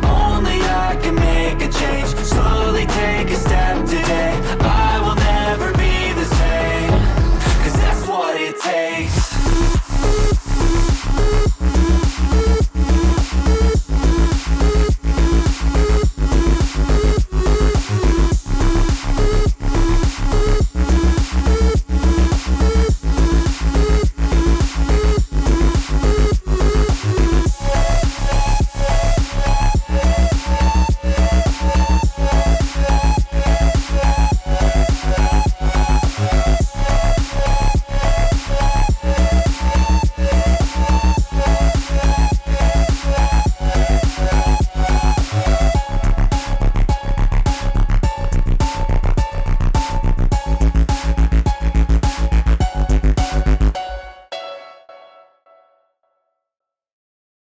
Only I can make a change. Slowly take a step today.